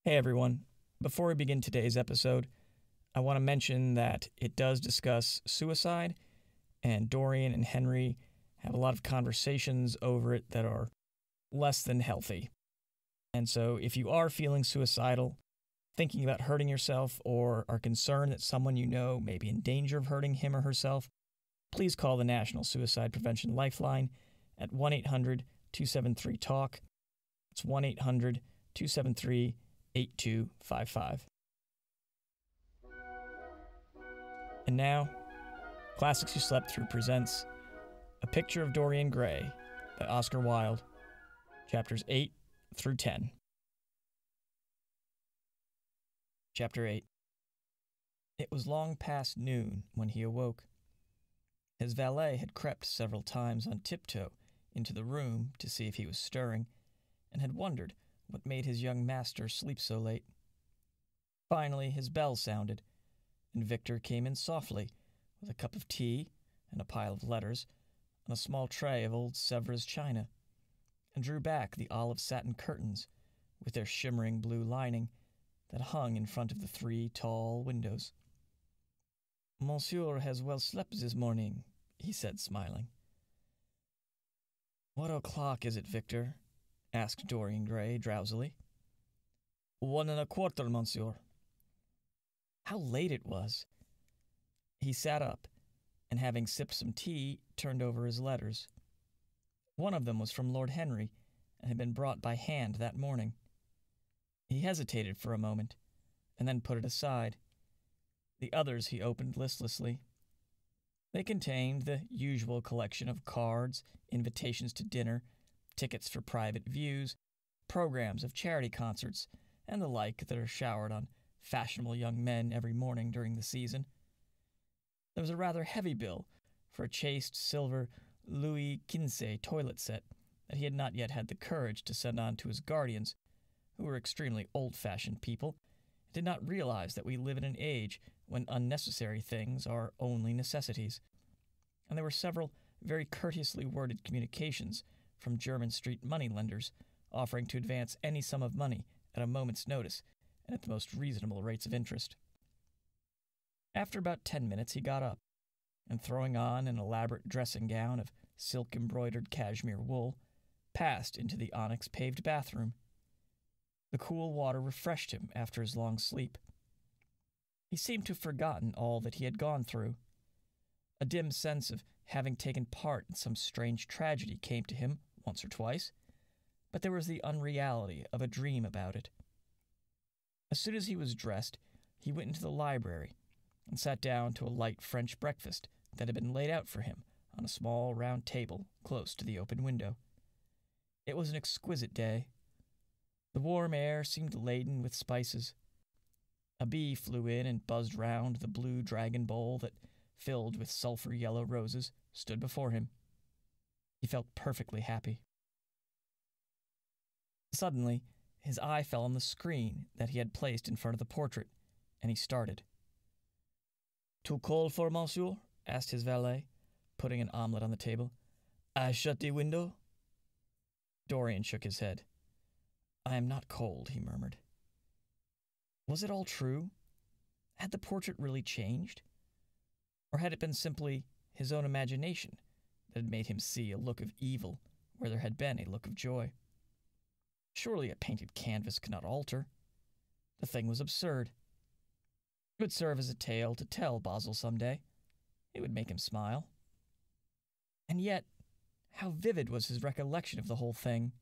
Hey everyone. Before we begin today's episode, I want to mention that it does discuss suicide, and Dorian and Henry have a lot of conversations over it that are less than healthy. And so if you are feeling suicidal, thinking about hurting yourself, or are concerned that someone you know may be in danger of hurting him or herself, please call the National Suicide Prevention Lifeline at 1-800-273-TALK. It's 1-800-273-8255. And now, Classics You Slept Through presents A Picture of Dorian Gray by Oscar Wilde, chapters 8 through 10. Chapter 8. It was long past noon when he awoke. His valet had crept several times on tiptoe into the room to see if he was stirring, and had wondered what made his young master sleep so late. Finally his bell sounded, and Victor came in softly with a cup of tea and a pile of letters on a small tray of old Sèvres china, and drew back the olive satin curtains with their shimmering blue lining that hung in front of the 3 tall windows. "Monsieur has well slept this morning," he said, smiling. "What o'clock is it, Victor?" asked Dorian Gray drowsily. 1:15, monsieur." How late it was! He sat up, and having sipped some tea, turned over his letters. One of them was from Lord Henry, and had been brought by hand that morning. He hesitated for a moment, and then put it aside. The others he opened listlessly. They contained the usual collection of cards, invitations to dinner, tickets for private views, programs of charity concerts, and the like that are showered on fashionable young men every morning during the season. There was a rather heavy bill for a chased silver Louis XV toilet set that he had not yet had the courage to send on to his guardians, who were extremely old-fashioned people, and did not realize that we live in an age when unnecessary things are only necessities. And there were several very courteously worded communications from German street moneylenders offering to advance any sum of money at a moment's notice and at the most reasonable rates of interest. After about 10 minutes he got up, and throwing on an elaborate dressing gown of silk-embroidered cashmere wool, passed into the onyx-paved bathroom. The cool water refreshed him after his long sleep. He seemed to have forgotten all that he had gone through. A dim sense of having taken part in some strange tragedy came to him once or twice, but there was the unreality of a dream about it. As soon as he was dressed, he went into the library and sat down to a light French breakfast that had been laid out for him on a small round table close to the open window. It was an exquisite day. The warm air seemed laden with spices. A bee flew in and buzzed round the blue dragon bowl that, filled with sulphur-yellow roses, stood before him. He felt perfectly happy. Suddenly, his eye fell on the screen that he had placed in front of the portrait, and he started. "Too cold for monsieur?" asked his valet, putting an omelette on the table. "I shut the window?" Dorian shook his head. "I am not cold," he murmured. Was it all true? Had the portrait really changed? Or had it been simply his own imagination that had made him see a look of evil where there had been a look of joy? Surely a painted canvas could not alter. The thing was absurd. It would serve as a tale to tell Basil some day. It would make him smile. And yet, how vivid was his recollection of the whole thing.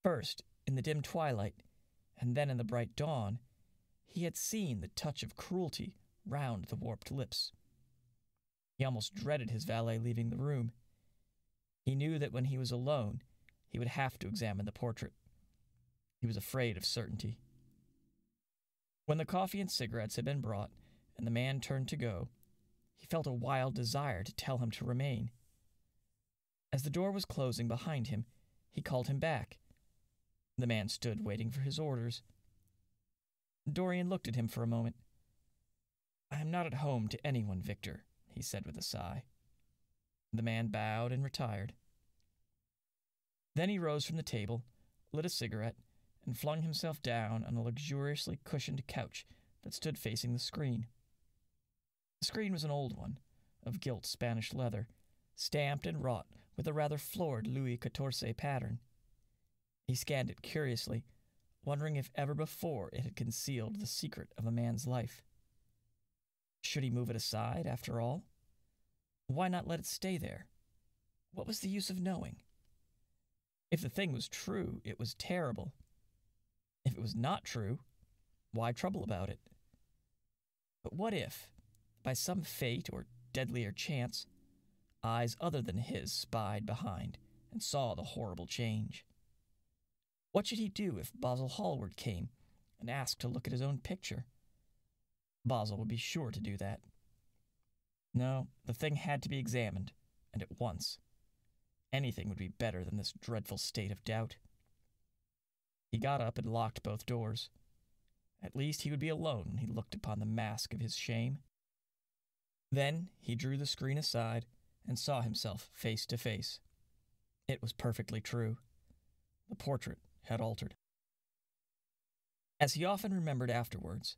First, in the dim twilight, and then in the bright dawn, he had seen the touch of cruelty round the warped lips. He almost dreaded his valet leaving the room. He knew that when he was alone, he would have to examine the portrait. He was afraid of certainty. When the coffee and cigarettes had been brought, and the man turned to go, he felt a wild desire to tell him to remain. As the door was closing behind him, he called him back. The man stood waiting for his orders. Dorian looked at him for a moment. "I am not at home to anyone, Victor," he said with a sigh. The man bowed and retired. Then he rose from the table, lit a cigarette, and flung himself down on a luxuriously cushioned couch that stood facing the screen. The screen was an old one, of gilt Spanish leather, stamped and wrought with a rather florid Louis XIV pattern. He scanned it curiously, wondering if ever before it had concealed the secret of a man's life. Should he move it aside, after all? Why not let it stay there? What was the use of knowing? If the thing was true, it was terrible. If it was not true, why trouble about it? But what if, by some fate or deadlier chance, eyes other than his spied behind and saw the horrible change? What should he do if Basil Hallward came and asked to look at his own picture? Basil would be sure to do that. No, the thing had to be examined, and at once. Anything would be better than this dreadful state of doubt. He got up and locked both doors. At least he would be alone when he looked upon the mask of his shame. Then he drew the screen aside and saw himself face to face. It was perfectly true. The portrait had altered. As he often remembered afterwards,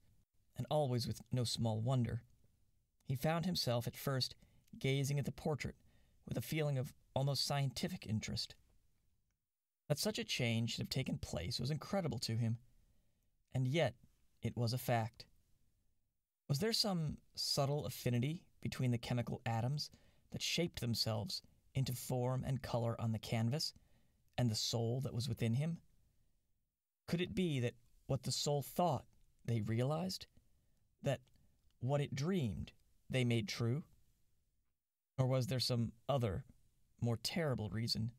and always with no small wonder, he found himself at first gazing at the portrait with a feeling of almost scientific interest. That such a change should have taken place was incredible to him, and yet it was a fact. Was there some subtle affinity between the chemical atoms that shaped themselves into form and color on the canvas, and the soul that was within him? Could it be that what the soul thought they realized? That what it dreamed they made true? Or was there some other, more terrible reason?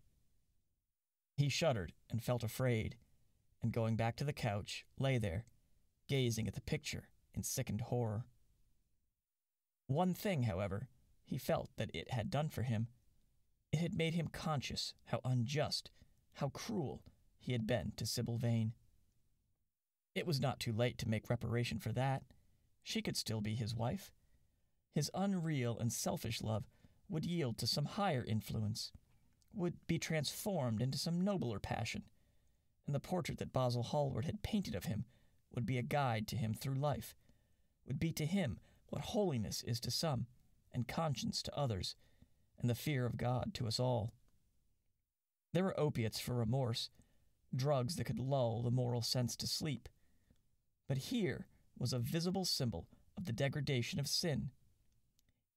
He shuddered and felt afraid, and going back to the couch, lay there, gazing at the picture in sickened horror. One thing, however, he felt that it had done for him. It had made him conscious how unjust, how cruel he had been to Sybil Vane. It was not too late to make reparation for that. She could still be his wife. His unreal and selfish love would yield to some higher influence, would be transformed into some nobler passion, and the portrait that Basil Hallward had painted of him would be a guide to him through life, would be to him what holiness is to some, and conscience to others, and the fear of God to us all. There were opiates for remorse, drugs that could lull the moral sense to sleep. But here was a visible symbol of the degradation of sin.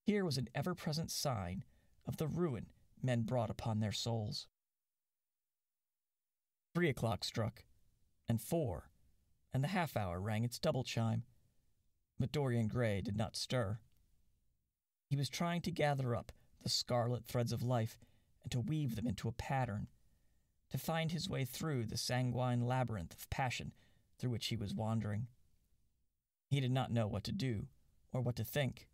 Here was an ever-present sign of the ruin men brought upon their souls. 3 o'clock struck, and 4, and the half-hour rang its double chime. But Dorian Gray did not stir. He was trying to gather up the scarlet threads of life and to weave them into a pattern, to find his way through the sanguine labyrinth of passion through which he was wandering. He did not know what to do or what to think.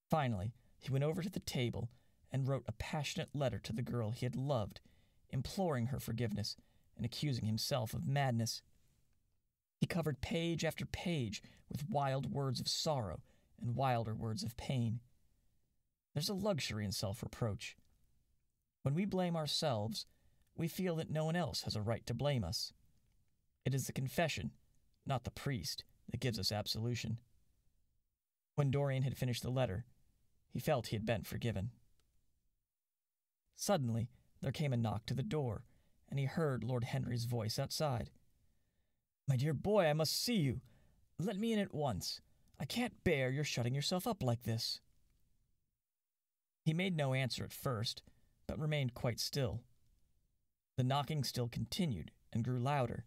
Finally, he went over to the table and wrote a passionate letter to the girl he had loved, imploring her forgiveness and accusing himself of madness. He covered page after page with wild words of sorrow and wilder words of pain. There's a luxury in self-reproach. When we blame ourselves, we feel that no one else has a right to blame us. It is the confession, not the priest, that gives us absolution. When Dorian had finished the letter, he felt he had been forgiven. Suddenly, there came a knock to the door, and he heard Lord Henry's voice outside. "My dear boy, I must see you. Let me in at once. I can't bear your shutting yourself up like this." He made no answer at first, but remained quite still. The knocking still continued and grew louder.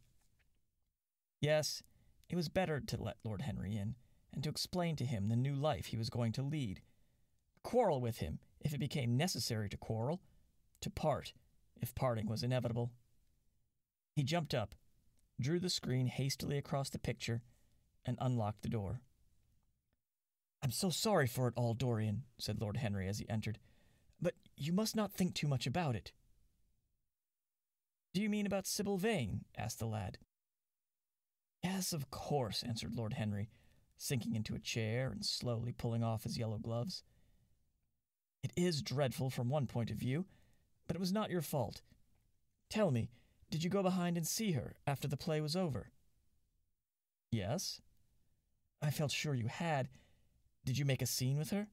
Yes, it was better to let Lord Henry in, and to explain to him the new life he was going to lead. Quarrel with him, if it became necessary to quarrel. To part, if parting was inevitable. He jumped up, drew the screen hastily across the picture, and unlocked the door. "I'm so sorry for it all, Dorian," said Lord Henry as he entered, "but you must not think too much about it." "Do you mean about Sybil Vane?" asked the lad. "Yes, of course," answered Lord Henry, sinking into a chair and slowly pulling off his yellow gloves. "It is dreadful from one point of view, but it was not your fault. Tell me, Did you go behind and see her after the play was over?" "Yes." "I felt sure you had. Did you make a scene with her?"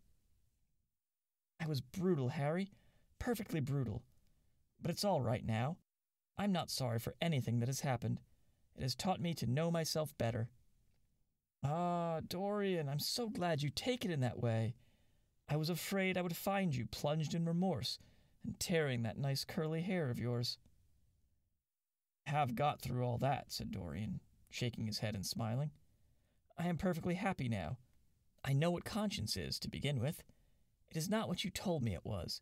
"I was brutal, Harry. Perfectly brutal. But it's all right now. I'm not sorry for anything that has happened. It has taught me to know myself better." "Ah, Dorian, I'm so glad you take it in that way. I was afraid I would find you plunged in remorse and tearing that nice curly hair of yours." "I have got through all that," said Dorian, shaking his head and smiling. "I am perfectly happy now. I know what conscience is, to begin with. It is not what you told me it was.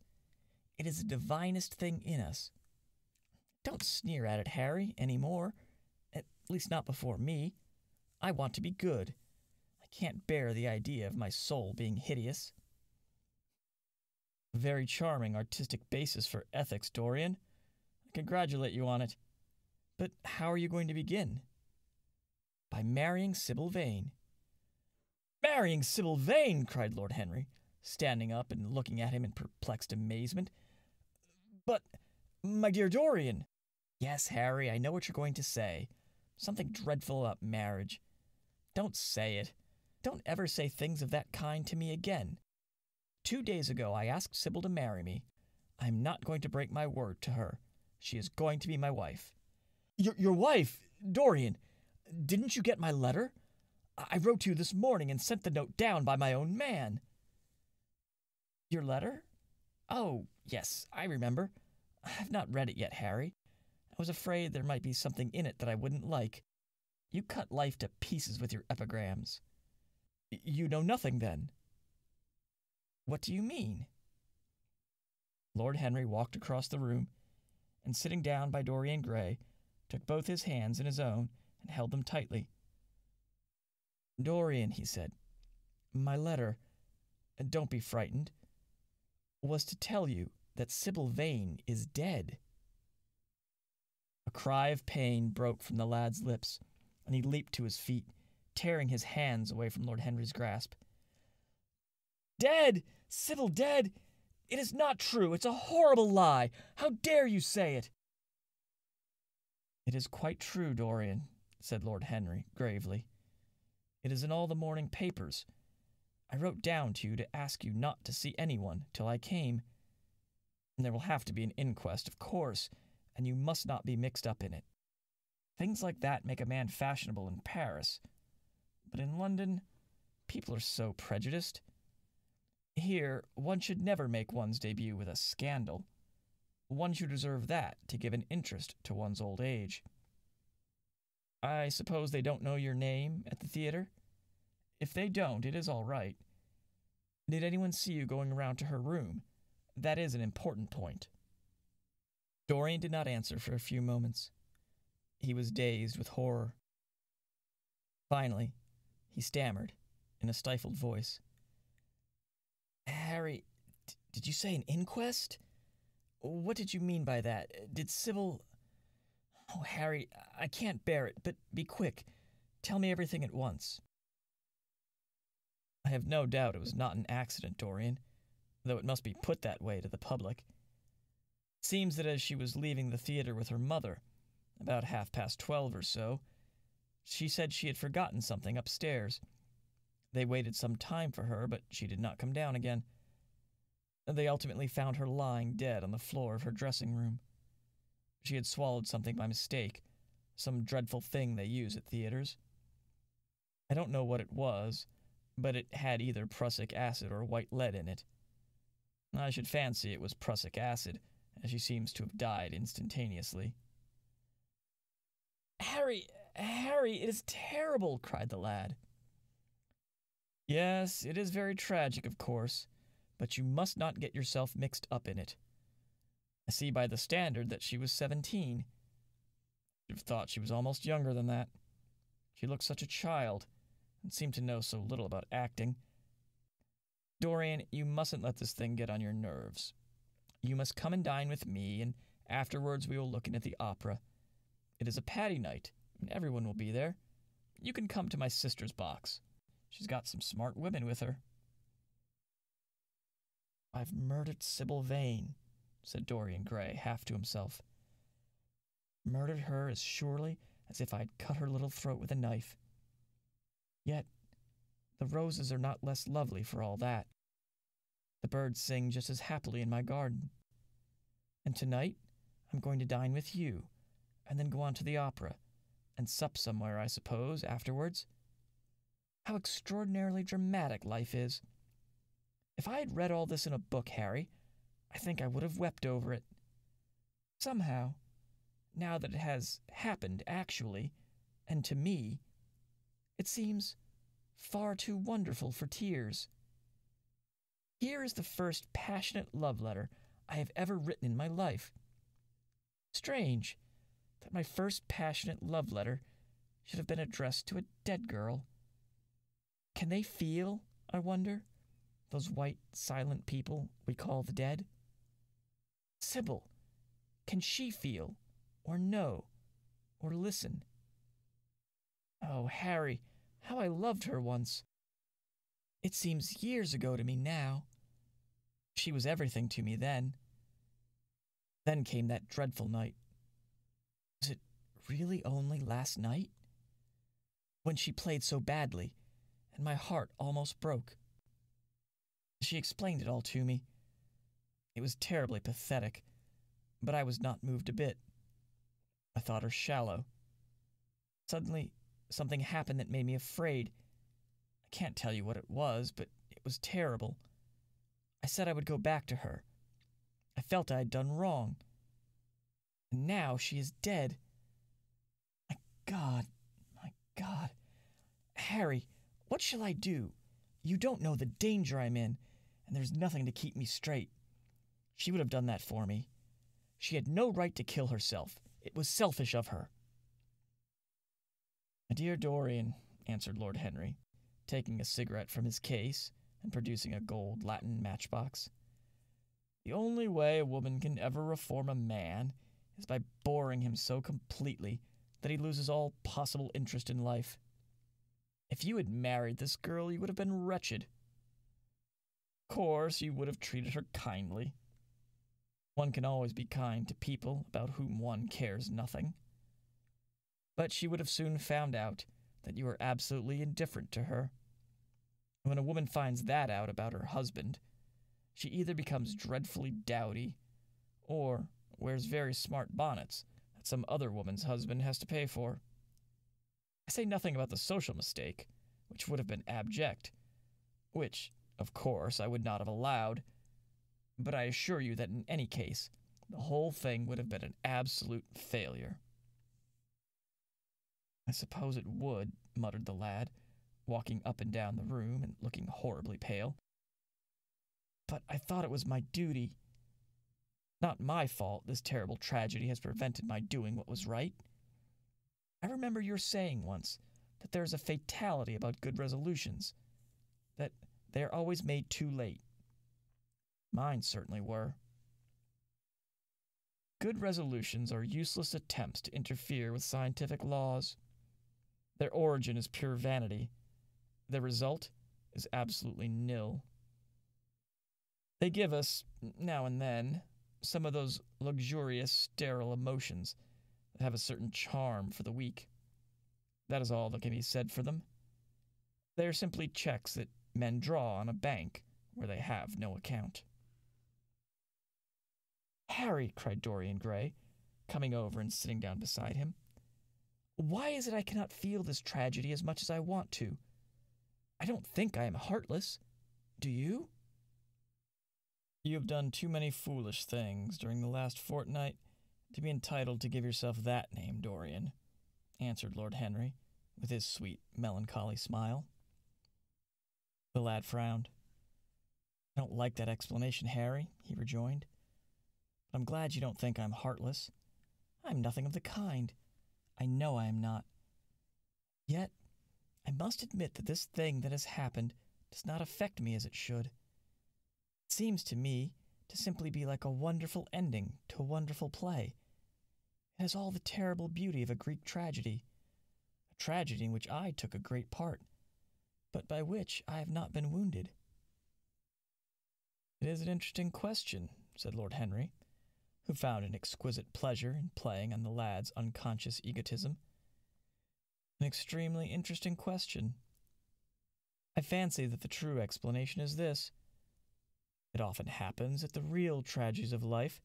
It is the divinest thing in us. Don't sneer at it, Harry, any more. At least not before me. I want to be good. I can't bear the idea of my soul being hideous." "A very charming artistic basis for ethics, Dorian. I congratulate you on it. But how are you going to begin?" "By marrying Sybil Vane." "Marrying Sybil Vane!" cried Lord Henry, standing up and looking at him in perplexed amazement. "But, my dear Dorian—" "Yes, Harry, I know what you're going to say. Something dreadful about marriage. Don't say it. Don't ever say things of that kind to me again. 2 days ago I asked Sybil to marry me. I am not going to break my word to her. She is going to be my wife." Your wife? Dorian, didn't you get my letter? I wrote to you this morning and sent the note down by my own man." "Your letter? Oh, yes, I remember. I've not read it yet, Harry. I was afraid there might be something in it that I wouldn't like. You cut life to pieces with your epigrams." "You know nothing, then?" "What do you mean?" Lord Henry walked across the room, and sitting down by Dorian Gray, took both his hands in his own and held them tightly. "Dorian," he said, "my letter, don't be frightened, was to tell you that Sybil Vane is dead." A cry of pain broke from the lad's lips, and he leaped to his feet, tearing his hands away from Lord Henry's grasp. "Dead! Sybil dead! It is not true! It's a horrible lie! How dare you say it?" "It is quite true, Dorian," said Lord Henry gravely. "It is in all the morning papers. I wrote down to you to ask you not to see anyone till I came. And there will have to be an inquest, of course, and you must not be mixed up in it. Things like that make a man fashionable in Paris. But in London, people are so prejudiced. Here, one should never make one's debut with a scandal. One should reserve that to give an interest to one's old age. I suppose they don't know your name at the theater? If they don't, it is all right. Did anyone see you going around to her room? That is an important point." Dorian did not answer for a few moments. He was dazed with horror. Finally, he stammered, in a stifled voice. "Harry, did you say an inquest? What did you mean by that? Did Sybil— Oh, Harry, I can't bear it, but be quick. Tell me everything at once." "I have no doubt it was not an accident, Dorian, though it must be put that way to the public. It seems that as she was leaving the theater with her mother, about 12:30 or so, she said she had forgotten something upstairs. They waited some time for her, but she did not come down again. They ultimately found her lying dead on the floor of her dressing room. She had swallowed something by mistake, some dreadful thing they use at theaters. I don't know what it was, but it had either prussic acid or white lead in it. I should fancy it was prussic acid, as she seems to have died instantaneously." Harry, it is terrible," cried the lad. "Yes, it is very tragic, of course, but you must not get yourself mixed up in it. I see by the Standard that she was 17. I should have thought she was almost younger than that. She looked such a child, and seemed to know so little about acting. Dorian, you mustn't let this thing get on your nerves. You must come and dine with me, and afterwards we will look in at the opera. It is a Paddy night, and everyone will be there. You can come to my sister's box. She's got some smart women with her." "I've murdered Sybil Vane," said Dorian Gray, half to himself. murdered her as surely as if I'd cut her little throat with a knife. Yet, the roses are not less lovely for all that. The birds sing just as happily in my garden. And tonight, I'm going to dine with you, and then go on to the opera, and sup somewhere, I suppose, afterwards. How extraordinarily dramatic life is. If I had read all this in a book, Harry, I think I would have wept over it. Somehow, now that it has happened actually, and to me, it seems far too wonderful for tears. Here is the first passionate love letter I have ever written in my life. Strange that my first passionate love letter should have been addressed to a dead girl. Can they feel, I wonder, those white, silent people we call the dead? Sybil, can she feel, or know, or listen? Oh, Harry, how I loved her once. It seems years ago to me now. She was everything to me then. Then came that dreadful night. Was it really only last night? When she played so badly, and my heart almost broke. She explained it all to me. It was terribly pathetic, but I was not moved a bit. I thought her shallow. Suddenly, something happened that made me afraid. I can't tell you what it was, but it was terrible. I said I would go back to her. I felt I had done wrong. And now she is dead. My God, my God. Harry, what shall I do? You don't know the danger I'm in, and there's nothing to keep me straight. She would have done that for me. She had no right to kill herself. It was selfish of her. My dear Dorian, answered Lord Henry, taking a cigarette from his case and producing a gold Latin matchbox, the only way a woman can ever reform a man is by boring him so completely that he loses all possible interest in life. If you had married this girl, you would have been wretched. Of course, you would have treated her kindly. One can always be kind to people about whom one cares nothing. But she would have soon found out that you are absolutely indifferent to her. When a woman finds that out about her husband, she either becomes dreadfully dowdy, or wears very smart bonnets that some other woman's husband has to pay for. I say nothing about the social mistake, which would have been abject, which, of course, I would not have allowed, but I assure you that in any case, the whole thing would have been an absolute failure. I suppose it would, muttered the lad, walking up and down the room and looking horribly pale. But I thought it was my duty. Not my fault this terrible tragedy has prevented my doing what was right. I remember your saying once that there is a fatality about good resolutions, that they are always made too late. Mine certainly were. Good resolutions are useless attempts to interfere with scientific laws. Their origin is pure vanity. Their result is absolutely nil. They give us, now and then, some of those luxurious, sterile emotions that have a certain charm for the weak. That is all that can be said for them. They are simply checks that men draw on a bank where they have no account. Harry, cried Dorian Gray, coming over and sitting down beside him, why is it I cannot feel this tragedy as much as I want to? I don't think I am heartless. Do you? You have done too many foolish things during the last fortnight to be entitled to give yourself that name, Dorian, answered Lord Henry, with his sweet, melancholy smile. The lad frowned. I don't like that explanation, Harry, he rejoined. But I'm glad you don't think I'm heartless. I'm nothing of the kind. I know I am not. Yet, I must admit that this thing that has happened does not affect me as it should. It seems to me to simply be like a wonderful ending to a wonderful play. It has all the terrible beauty of a Greek tragedy, a tragedy in which I took a great part, but by which I have not been wounded. It is an interesting question, said Lord Henry. who found an exquisite pleasure in playing on the lad's unconscious egotism. An extremely interesting question. I fancy that the true explanation is this. It often happens that the real tragedies of life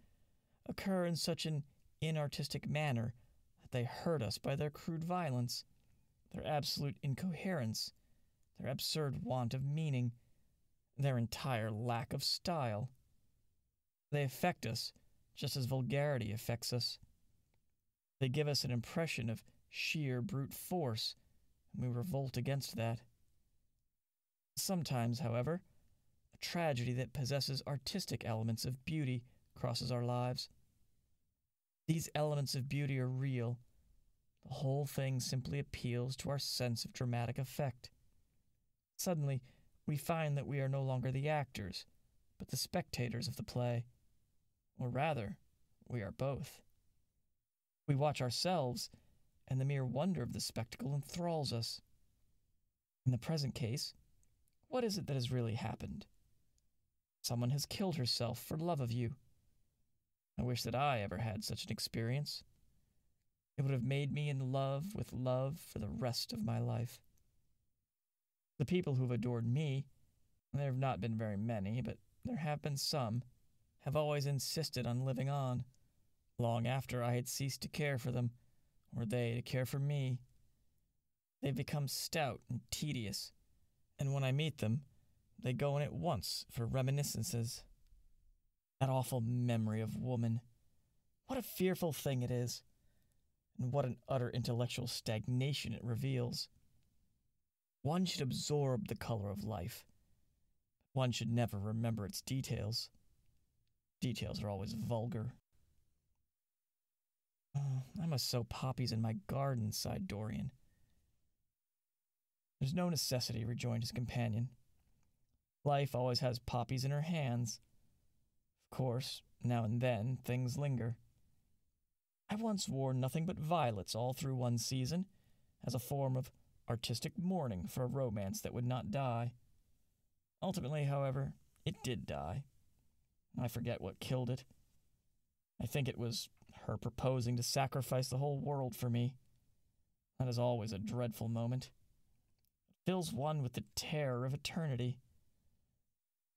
occur in such an inartistic manner that they hurt us by their crude violence, their absolute incoherence, their absurd want of meaning, their entire lack of style. They affect us just as vulgarity affects us. They give us an impression of sheer brute force, and we revolt against that. Sometimes, however, a tragedy that possesses artistic elements of beauty crosses our lives. These elements of beauty are real. The whole thing simply appeals to our sense of dramatic effect. Suddenly, we find that we are no longer the actors, but the spectators of the play. Or rather, we are both. We watch ourselves, and the mere wonder of the spectacle enthralls us. In the present case, what is it that has really happened? Someone has killed herself for love of you. I wish that I ever had such an experience. It would have made me in love with love for the rest of my life. The people who have adored me, and there have not been very many, but there have been some, have always insisted on living on, long after I had ceased to care for them, or they to care for me. They've become stout and tedious, and when I meet them, they go in at once for reminiscences. That awful memory of woman. What a fearful thing it is, and what an utter intellectual stagnation it reveals. One should absorb the color of life. One should never remember its details. Details are always vulgar. Oh, I must sow poppies in my garden, sighed Dorian. There's no necessity, rejoined his companion. Life always has poppies in her hands. Of course, now and then, things linger. I once wore nothing but violets all through one season, as a form of artistic mourning for a romance that would not die. Ultimately, however, it did die. I forget what killed it. I think it was her proposing to sacrifice the whole world for me. That is always a dreadful moment. It fills one with the terror of eternity.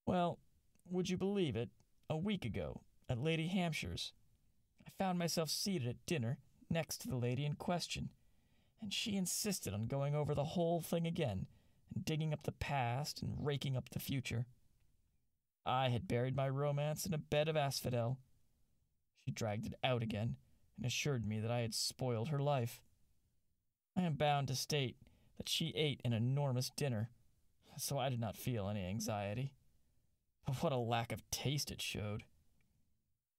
Well, would you believe it? A week ago, at Lady Hampshire's, I found myself seated at dinner next to the lady in question, and she insisted on going over the whole thing again, and digging up the past and raking up the future. I had buried my romance in a bed of asphodel. She dragged it out again, and assured me that I had spoiled her life. I am bound to state that she ate an enormous dinner, so I did not feel any anxiety. But what a lack of taste it showed.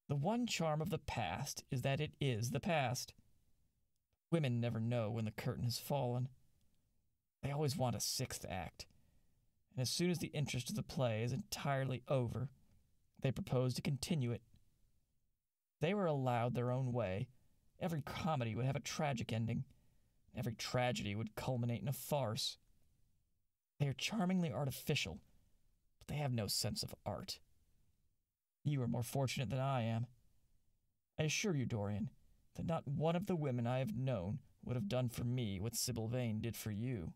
The one charm of the past is that it is the past. Women never know when the curtain has fallen. They always want a sixth act, and as soon as the interest of the play is entirely over, they propose to continue it. If they were allowed their own way, every comedy would have a tragic ending. Every tragedy would culminate in a farce. They are charmingly artificial, but they have no sense of art. You are more fortunate than I am. I assure you, Dorian, that not one of the women I have known would have done for me what Sybil Vane did for you.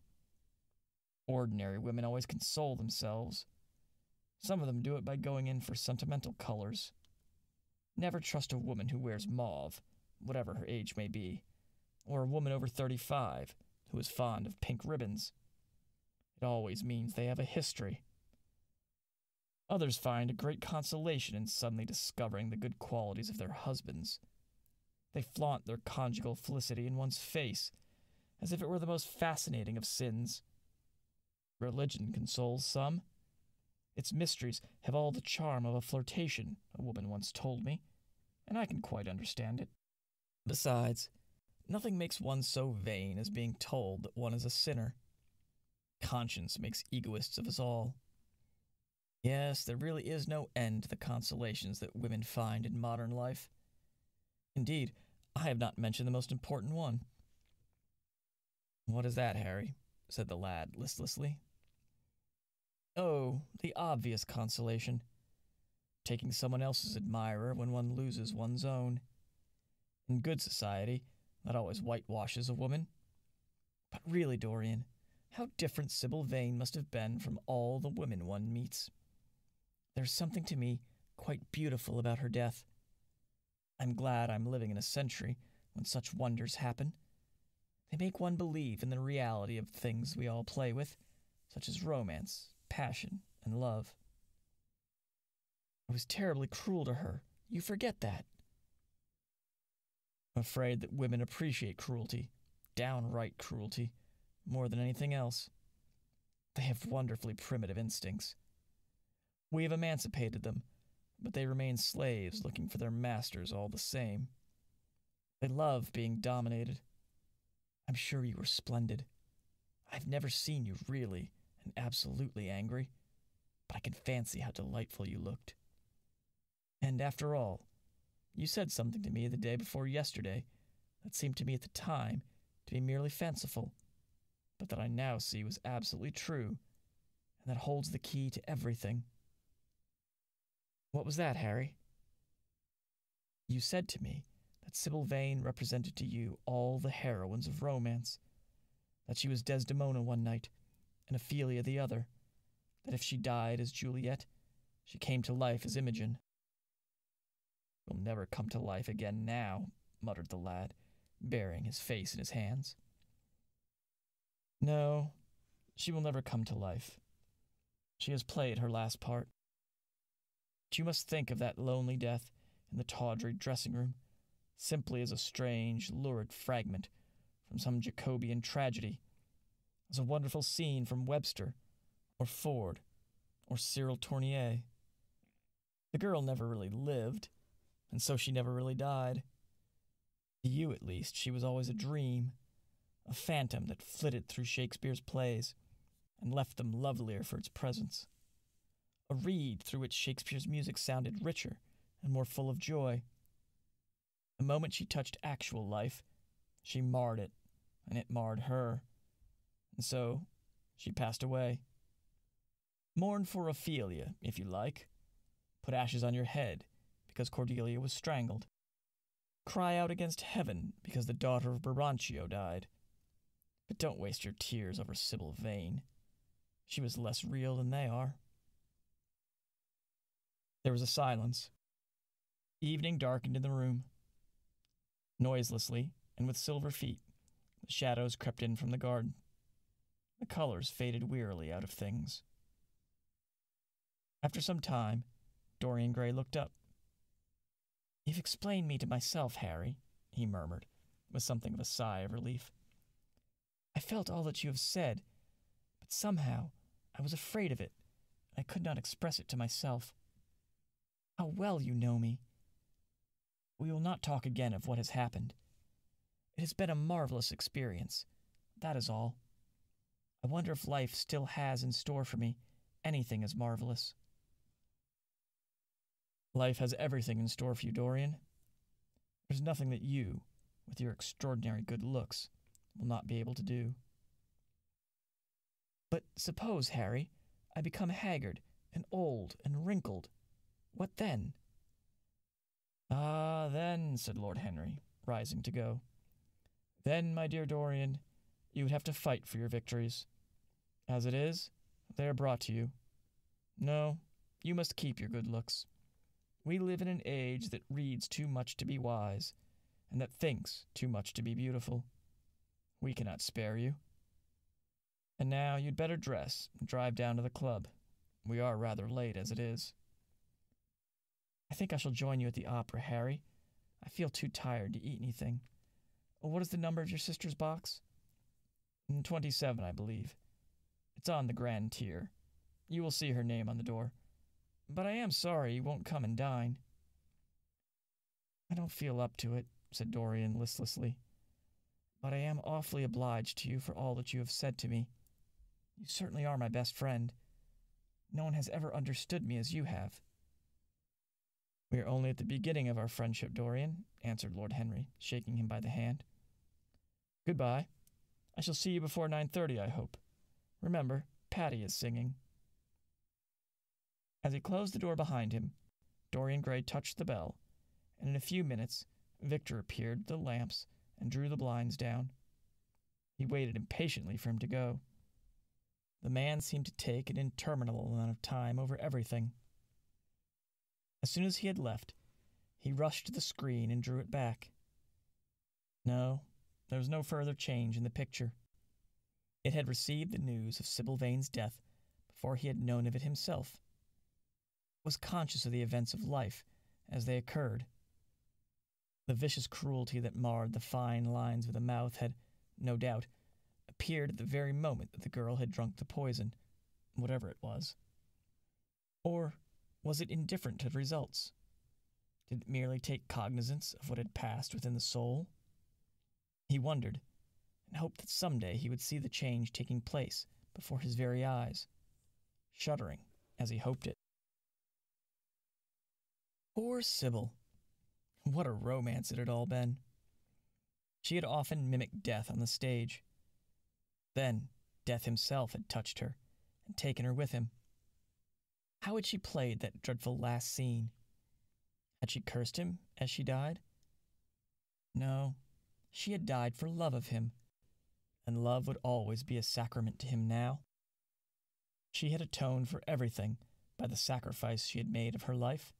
Ordinary women always console themselves. Some of them do it by going in for sentimental colors. Never trust a woman who wears mauve, whatever her age may be, or a woman over 35 who is fond of pink ribbons. It always means they have a history. Others find a great consolation in suddenly discovering the good qualities of their husbands. They flaunt their conjugal felicity in one's face, as if it were the most fascinating of sins. Religion consoles some. Its mysteries have all the charm of a flirtation, a woman once told me, and I can quite understand it. Besides, nothing makes one so vain as being told that one is a sinner. Conscience makes egoists of us all. Yes, there really is no end to the consolations that women find in modern life. Indeed, I have not mentioned the most important one. What is that, Harry? Said the lad listlessly. Oh, the obvious consolation. taking someone else's admirer when one loses one's own. In good society, that always whitewashes a woman. But really, Dorian, how different Sybil Vane must have been from all the women one meets. There's something to me quite beautiful about her death. I'm glad I'm living in a century when such wonders happen. They make one believe in the reality of things we all play with, such as romance, passion, and love. I was terribly cruel to her. You forget that. I'm afraid that women appreciate cruelty, downright cruelty, more than anything else. They have wonderfully primitive instincts. We have emancipated them, but they remain slaves looking for their masters all the same. They love being dominated. I'm sure you were splendid. I've never seen you really and absolutely angry, but I can fancy how delightful you looked. And after all, you said something to me the day before yesterday that seemed to me at the time to be merely fanciful, but that I now see was absolutely true, and that holds the key to everything. What was that, Harry? You said to me that Sybil Vane represented to you all the heroines of romance, that she was Desdemona one night, and Ophelia the other, that if she died as Juliet, she came to life as Imogen. Will never come to life again now, muttered the lad, burying his face in his hands. No, she will never come to life. She has played her last part. But you must think of that lonely death in the tawdry dressing-room simply as a strange, lurid fragment from some Jacobean tragedy, as a wonderful scene from Webster, or Ford, or Cyril Tournier. The girl never really lived, and so she never really died. To you, at least, she was always a dream, a phantom that flitted through Shakespeare's plays and left them lovelier for its presence, a reed through which Shakespeare's music sounded richer and more full of joy. The moment she touched actual life, she marred it, and it marred her, and so she passed away. Mourn for Ophelia, if you like. Put ashes on your head, because Cordelia was strangled. Cry out against heaven, because the daughter of Brabantio died. But don't waste your tears over Sybil Vane. She was less real than they are. There was a silence. Evening darkened in the room. Noiselessly, and with silver feet, the shadows crept in from the garden. The colors faded wearily out of things. After some time, Dorian Gray looked up. You've explained me to myself, Harry, he murmured, with something of a sigh of relief. I felt all that you have said, but somehow I was afraid of it, and I could not express it to myself. How well you know me. We will not talk again of what has happened. It has been a marvelous experience. That is all. I wonder if life still has in store for me anything as marvelous. Life has everything in store for you, Dorian. There's nothing that you, with your extraordinary good looks, will not be able to do. But suppose, Harry, I become haggard and old and wrinkled. What then? Ah, then, said Lord Henry, rising to go. Then, my dear Dorian, you would have to fight for your victories. As it is, they are brought to you. No, you must keep your good looks. We live in an age that reads too much to be wise, and that thinks too much to be beautiful. We cannot spare you. And now you'd better dress and drive down to the club. We are rather late as it is. I think I shall join you at the opera, Harry. I feel too tired to eat anything. What is the number of your sister's box? 27, I believe. It's on the grand tier. You will see her name on the door. But I am sorry you won't come and dine. I don't feel up to it, said Dorian listlessly. But I am awfully obliged to you for all that you have said to me. You certainly are my best friend. No one has ever understood me as you have. We are only at the beginning of our friendship, Dorian, answered Lord Henry, shaking him by the hand. Goodbye. I shall see you before 9:30, I hope. Remember, Patty is singing. As he closed the door behind him, Dorian Gray touched the bell, and in a few minutes Victor appeared with the lamps and drew the blinds down. He waited impatiently for him to go. The man seemed to take an interminable amount of time over everything. As soon as he had left, he rushed to the screen and drew it back. No, there was no further change in the picture. It had received the news of Sybil Vane's death before he had known of it himself. It was conscious of the events of life as they occurred. The vicious cruelty that marred the fine lines of the mouth had, no doubt, appeared at the very moment that the girl had drunk the poison, whatever it was. Or was it indifferent to the results? Did it merely take cognizance of what had passed within the soul? He wondered, and hoped that someday he would see the change taking place before his very eyes, shuddering as he hoped it. Poor Sybil! What a romance it had all been. She had often mimicked death on the stage. Then death himself had touched her and taken her with him. How had she played that dreadful last scene? Had she cursed him as she died? No, she had died for love of him, and love would always be a sacrament to him now. She had atoned for everything by the sacrifice she had made of her life.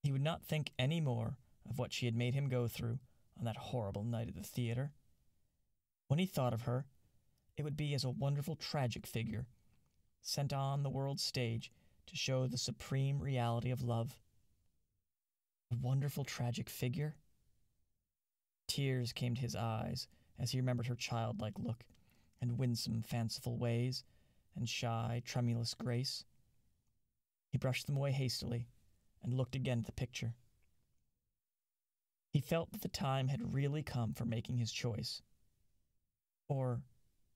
He would not think any more of what she had made him go through on that horrible night at the theater. When he thought of her, it would be as a wonderful tragic figure, sent on the world's stage to show the supreme reality of love. A wonderful tragic figure? Tears came to his eyes as he remembered her childlike look and winsome, fanciful ways and shy, tremulous grace. He brushed them away hastily and looked again at the picture. He felt that the time had really come for making his choice. Or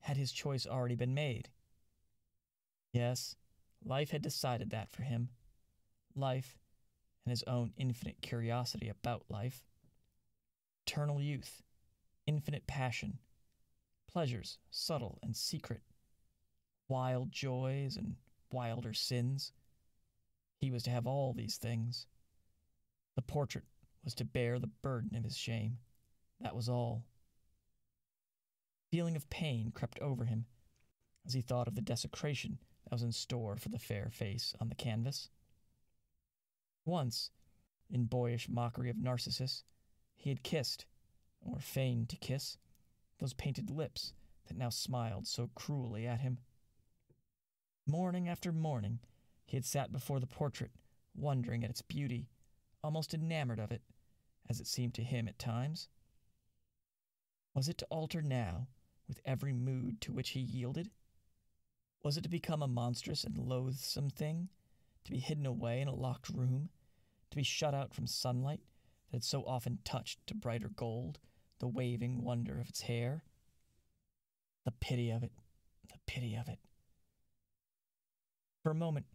had his choice already been made? Yes, life had decided that for him. Life, and his own infinite curiosity about life. Eternal youth, infinite passion, pleasures subtle and secret, wild joys and wilder sins. He was to have all these things. The portrait was to bear the burden of his shame. That was all. A feeling of pain crept over him as he thought of the desecration that was in store for the fair face on the canvas. Once, in boyish mockery of Narcissus, he had kissed, or feigned to kiss, those painted lips that now smiled so cruelly at him. Morning after morning, he had sat before the portrait, wondering at its beauty, almost enamored of it, as it seemed to him at times. Was it to alter now, with every mood to which he yielded? Was it to become a monstrous and loathsome thing, to be hidden away in a locked room, to be shut out from sunlight that had so often touched to brighter gold the waving wonder of its hair? The pity of it, the pity of it. For a moment,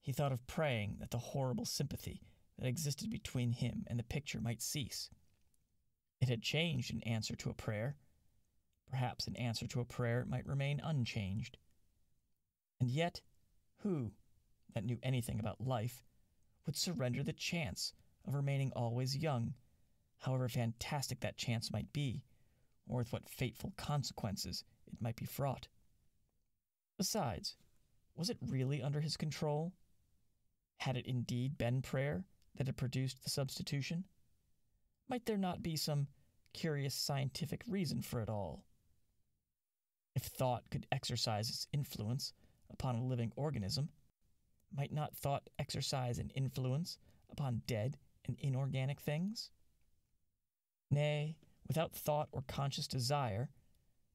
he thought of praying that the horrible sympathy that existed between him and the picture might cease. It had changed in answer to a prayer. Perhaps in answer to a prayer it might remain unchanged. And yet, who, that knew anything about life, would surrender the chance of remaining always young, however fantastic that chance might be, or with what fateful consequences it might be fraught? Besides, was it really under his control? Had it indeed been prayer that had produced the substitution? Might there not be some curious scientific reason for it all? If thought could exercise its influence upon a living organism, might not thought exercise an influence upon dead and inorganic things? Nay, without thought or conscious desire,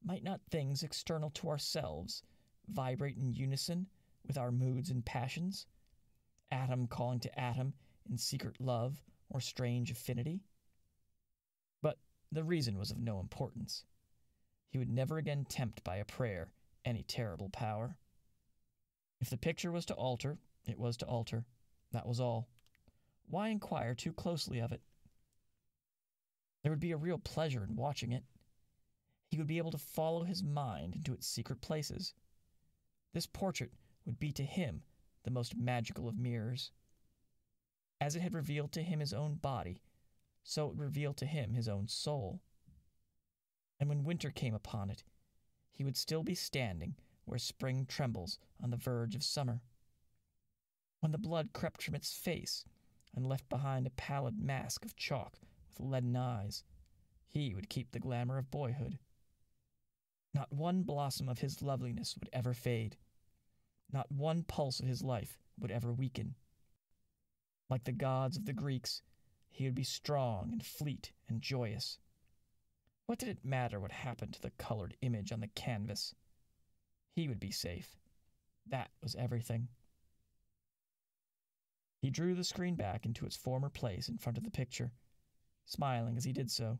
might not things external to ourselves vibrate in unison with our moods and passions, atom calling to atom in secret love or strange affinity? But the reason was of no importance. He would never again tempt by a prayer any terrible power. If the picture was to alter, it was to alter. That was all. Why inquire too closely of it? There would be a real pleasure in watching it. He would be able to follow his mind into its secret places. This portrait would be to him the most magical of mirrors. As it had revealed to him his own body, so it revealed to him his own soul. And when winter came upon it, he would still be standing where spring trembles on the verge of summer. When the blood crept from its face and left behind a pallid mask of chalk with leaden eyes, he would keep the glamour of boyhood. Not one blossom of his loveliness would ever fade. Not one pulse of his life would ever weaken. Like the gods of the Greeks, he would be strong and fleet and joyous. What did it matter what happened to the colored image on the canvas? He would be safe. That was everything. He drew the screen back into its former place in front of the picture, smiling as he did so,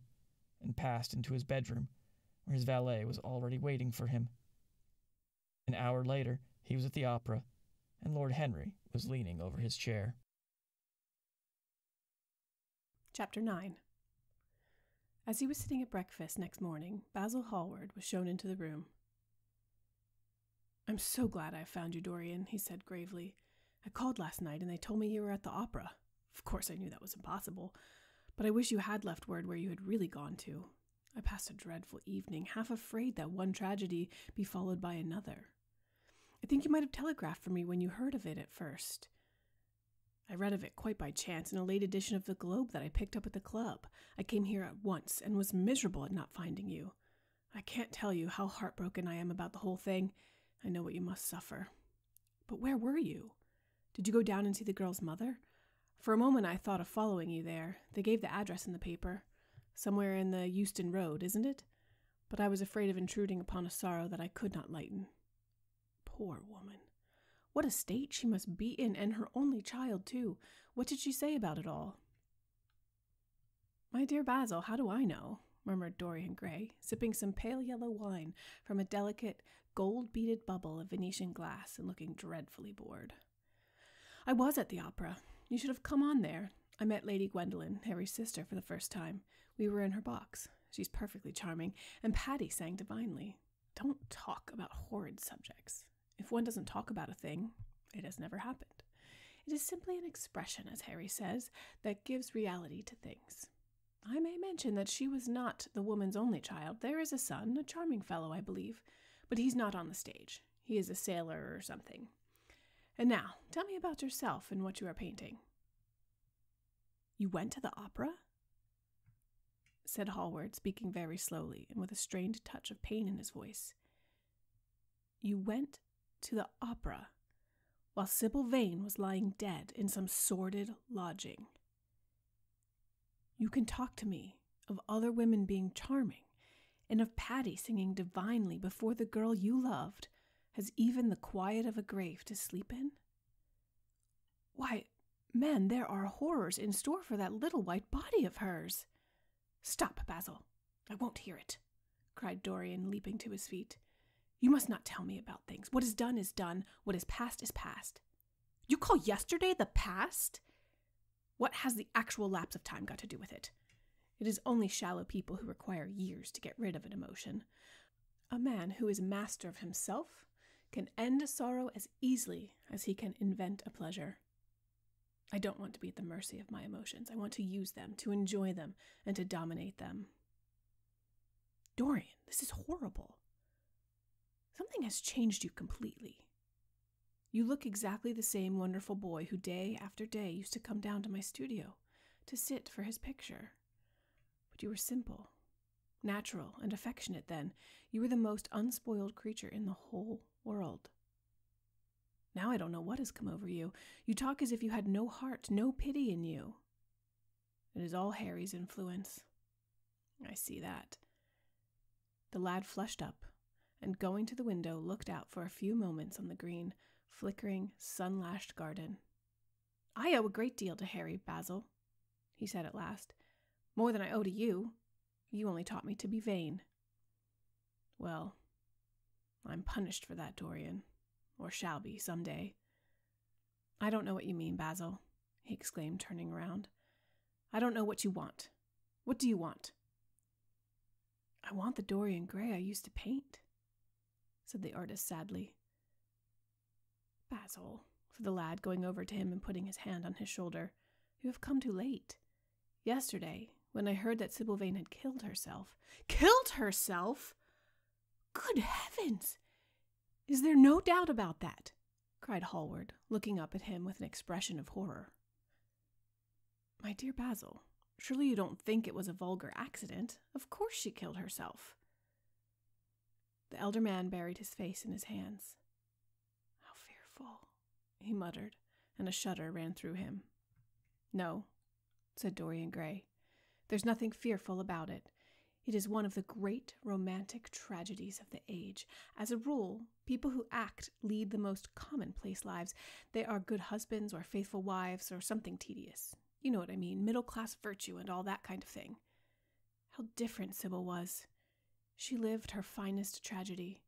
and passed into his bedroom, where his valet was already waiting for him. An hour later, he was at the opera, and Lord Henry was leaning over his chair. Chapter 9. As he was sitting at breakfast next morning, Basil Hallward was shown into the room. "I'm so glad I found you, Dorian," he said gravely. "I called last night and they told me you were at the opera. Of course I knew that was impossible, but I wish you had left word where you had really gone to. I passed a dreadful evening, half afraid that one tragedy be followed by another. I think you might have telegraphed for me when you heard of it at first. I read of it quite by chance in a late edition of the Globe that I picked up at the club. I came here at once and was miserable at not finding you. I can't tell you how heartbroken I am about the whole thing. I know what you must suffer. But where were you? Did you go down and see the girl's mother? For a moment I thought of following you there. They gave the address in the paper. Somewhere in the Euston Road, isn't it? But I was afraid of intruding upon a sorrow that I could not lighten. Poor woman. What a state she must be in, and her only child, too. What did she say about it all?" "My dear Basil, how do I know?" murmured Dorian Gray, sipping some pale yellow wine from a delicate, gold-beaded bubble of Venetian glass and looking dreadfully bored. "I was at the opera. You should have come on there. I met Lady Gwendolen, Harry's sister, for the first time. We were in her box. She's perfectly charming, and Patty sang divinely. Don't talk about horrid subjects. If one doesn't talk about a thing, it has never happened. It is simply an expression, as Harry says, that gives reality to things. I may mention that she was not the woman's only child. There is a son, a charming fellow, I believe, but he's not on the stage. He is a sailor or something. And now, tell me about yourself and what you are painting." "You went to the opera?" said Hallward, speaking very slowly and with a strained touch of pain in his voice. "You went to the opera while Sybil Vane was lying dead in some sordid lodging. You can talk to me of other women being charming, and of Patty singing divinely before the girl you loved has even the quiet of a grave to sleep in? Why, men, there are horrors in store for that little white body of hers." "Stop, Basil. I won't hear it," cried Dorian, leaping to his feet. "You must not tell me about things. What is done is done. What is past is past." "You call yesterday the past? What has the actual lapse of time got to do with it? It is only shallow people who require years to get rid of an emotion. A man who is master of himself can end a sorrow as easily as he can invent a pleasure. I don't want to be at the mercy of my emotions. I want to use them, to enjoy them, and to dominate them." "Dorian, this is horrible. Something has changed you completely. You look exactly the same wonderful boy who day after day used to come down to my studio to sit for his picture. But you were simple, natural, and affectionate then. You were the most unspoiled creature in the whole world. Now I don't know what has come over you. You talk as if you had no heart, no pity in you. It is all Harry's influence. I see that." The lad flushed up, and going to the window, looked out for a few moments on the green, flickering, sun-lashed garden. "I owe a great deal to Harry, Basil," he said at last. "More than I owe to you. You only taught me to be vain." "Well, I'm punished for that, Dorian, or shall be some day." "I don't know what you mean, Basil," he exclaimed, turning around. "I don't know what you want. What do you want?" "I want the Dorian Gray I used to paint," said the artist sadly. "Basil," said the lad, going over to him and putting his hand on his shoulder, You have come too late. Yesterday, when I heard that Sybil Vane had killed herself— Killed herself? Good heavens! Is there no doubt about that? Cried Hallward, looking up at him with an expression of horror. My dear Basil, surely you don't think it was a vulgar accident? Of course she killed herself. The elder man buried his face in his hands. How fearful, he muttered, and a shudder ran through him. No, said Dorian Gray. There's nothing fearful about it. It is one of the great romantic tragedies of the age. As a rule, people who act lead the most commonplace lives. They are good husbands or faithful wives or something tedious. You know what I mean, middle-class virtue and all that kind of thing. How different Sybil was. She lived her finest tragedy.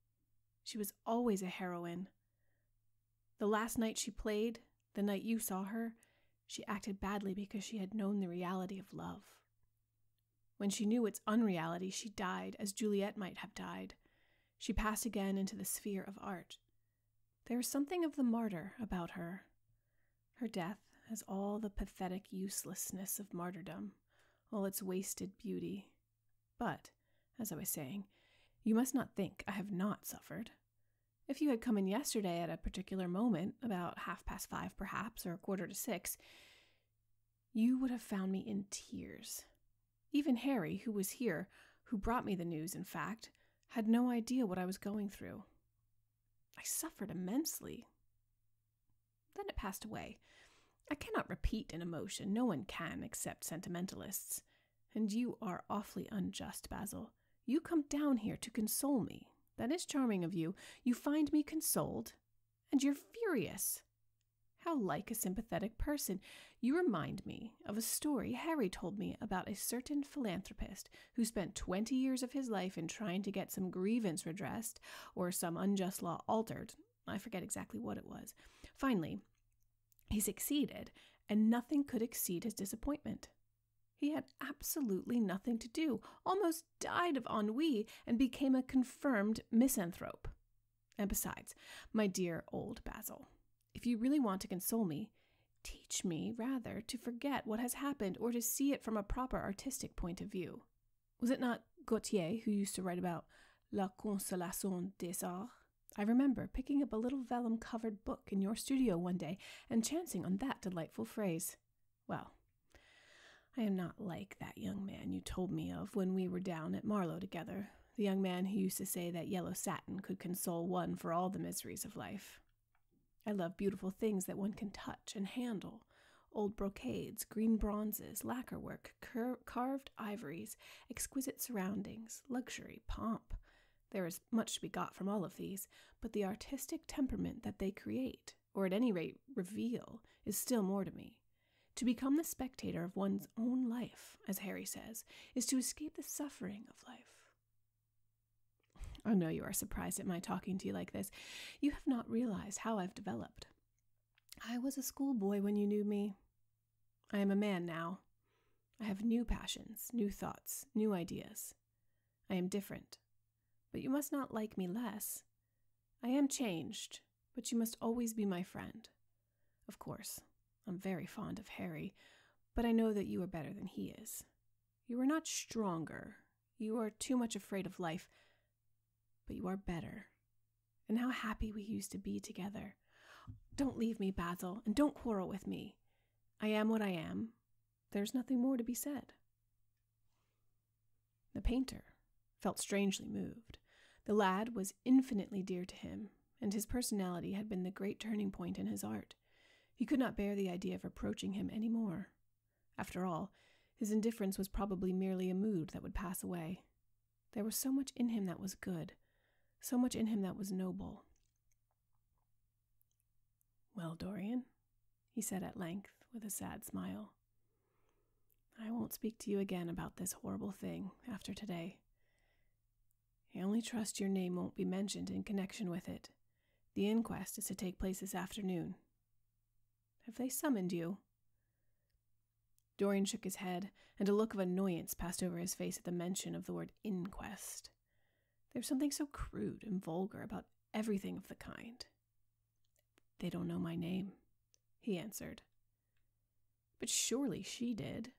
She was always a heroine. The last night she played, the night you saw her, she acted badly because she had known the reality of love. When she knew its unreality, she died as Juliet might have died. She passed again into the sphere of art. There is something of the martyr about her. Her death has all the pathetic uselessness of martyrdom, all its wasted beauty. But, as I was saying, you must not think I have not suffered. If you had come in yesterday at a particular moment, about 5:30 perhaps, or 5:45, you would have found me in tears. Even Harry, who was here, who brought me the news, in fact, had no idea what I was going through. I suffered immensely. Then it passed away. I cannot repeat an emotion. No one can, except sentimentalists. And you are awfully unjust, Basil. You come down here to console me. That is charming of you. You find me consoled, and you're furious. How like a sympathetic person. You remind me of a story Harry told me about a certain philanthropist who spent 20 years of his life in trying to get some grievance redressed or some unjust law altered. I forget exactly what it was. Finally, he succeeded, and nothing could exceed his disappointment. He had absolutely nothing to do, almost died of ennui, and became a confirmed misanthrope. And besides, my dear old Basil, if you really want to console me, teach me, rather, to forget what has happened or to see it from a proper artistic point of view. Was it not Gautier who used to write about la consolation des arts? I remember picking up a little vellum-covered book in your studio one day and chancing on that delightful phrase. Well, I am not like that young man you told me of when we were down at Marlow together, the young man who used to say that yellow satin could console one for all the miseries of life. I love beautiful things that one can touch and handle, old brocades, green bronzes, lacquer work, carved ivories, exquisite surroundings, luxury, pomp. There is much to be got from all of these, but the artistic temperament that they create, or at any rate reveal, is still more to me. To become the spectator of one's own life, as Harry says, is to escape the suffering of life. I know you are surprised at my talking to you like this. You have not realized how I've developed. I was a schoolboy when you knew me. I am a man now. I have new passions, new thoughts, new ideas. I am different. But you must not like me less. I am changed, but you must always be my friend. Of course, I'm very fond of Harry, but I know that you are better than he is. You are not stronger. You are too much afraid of life, but you are better. And how happy we used to be together. Don't leave me, Basil, and don't quarrel with me. I am what I am. There's nothing more to be said. The painter felt strangely moved. The lad was infinitely dear to him, and his personality had been the great turning point in his art. He could not bear the idea of reproaching him any more. After all, his indifference was probably merely a mood that would pass away. There was so much in him that was good, so much in him that was noble. Well, Dorian, he said at length, with a sad smile, I won't speak to you again about this horrible thing after today. I only trust your name won't be mentioned in connection with it. The inquest is to take place this afternoon. Have they summoned you? Dorian shook his head, and a look of annoyance passed over his face at the mention of the word inquest. There's something so crude and vulgar about everything of the kind. They don't know my name, he answered. But surely she did.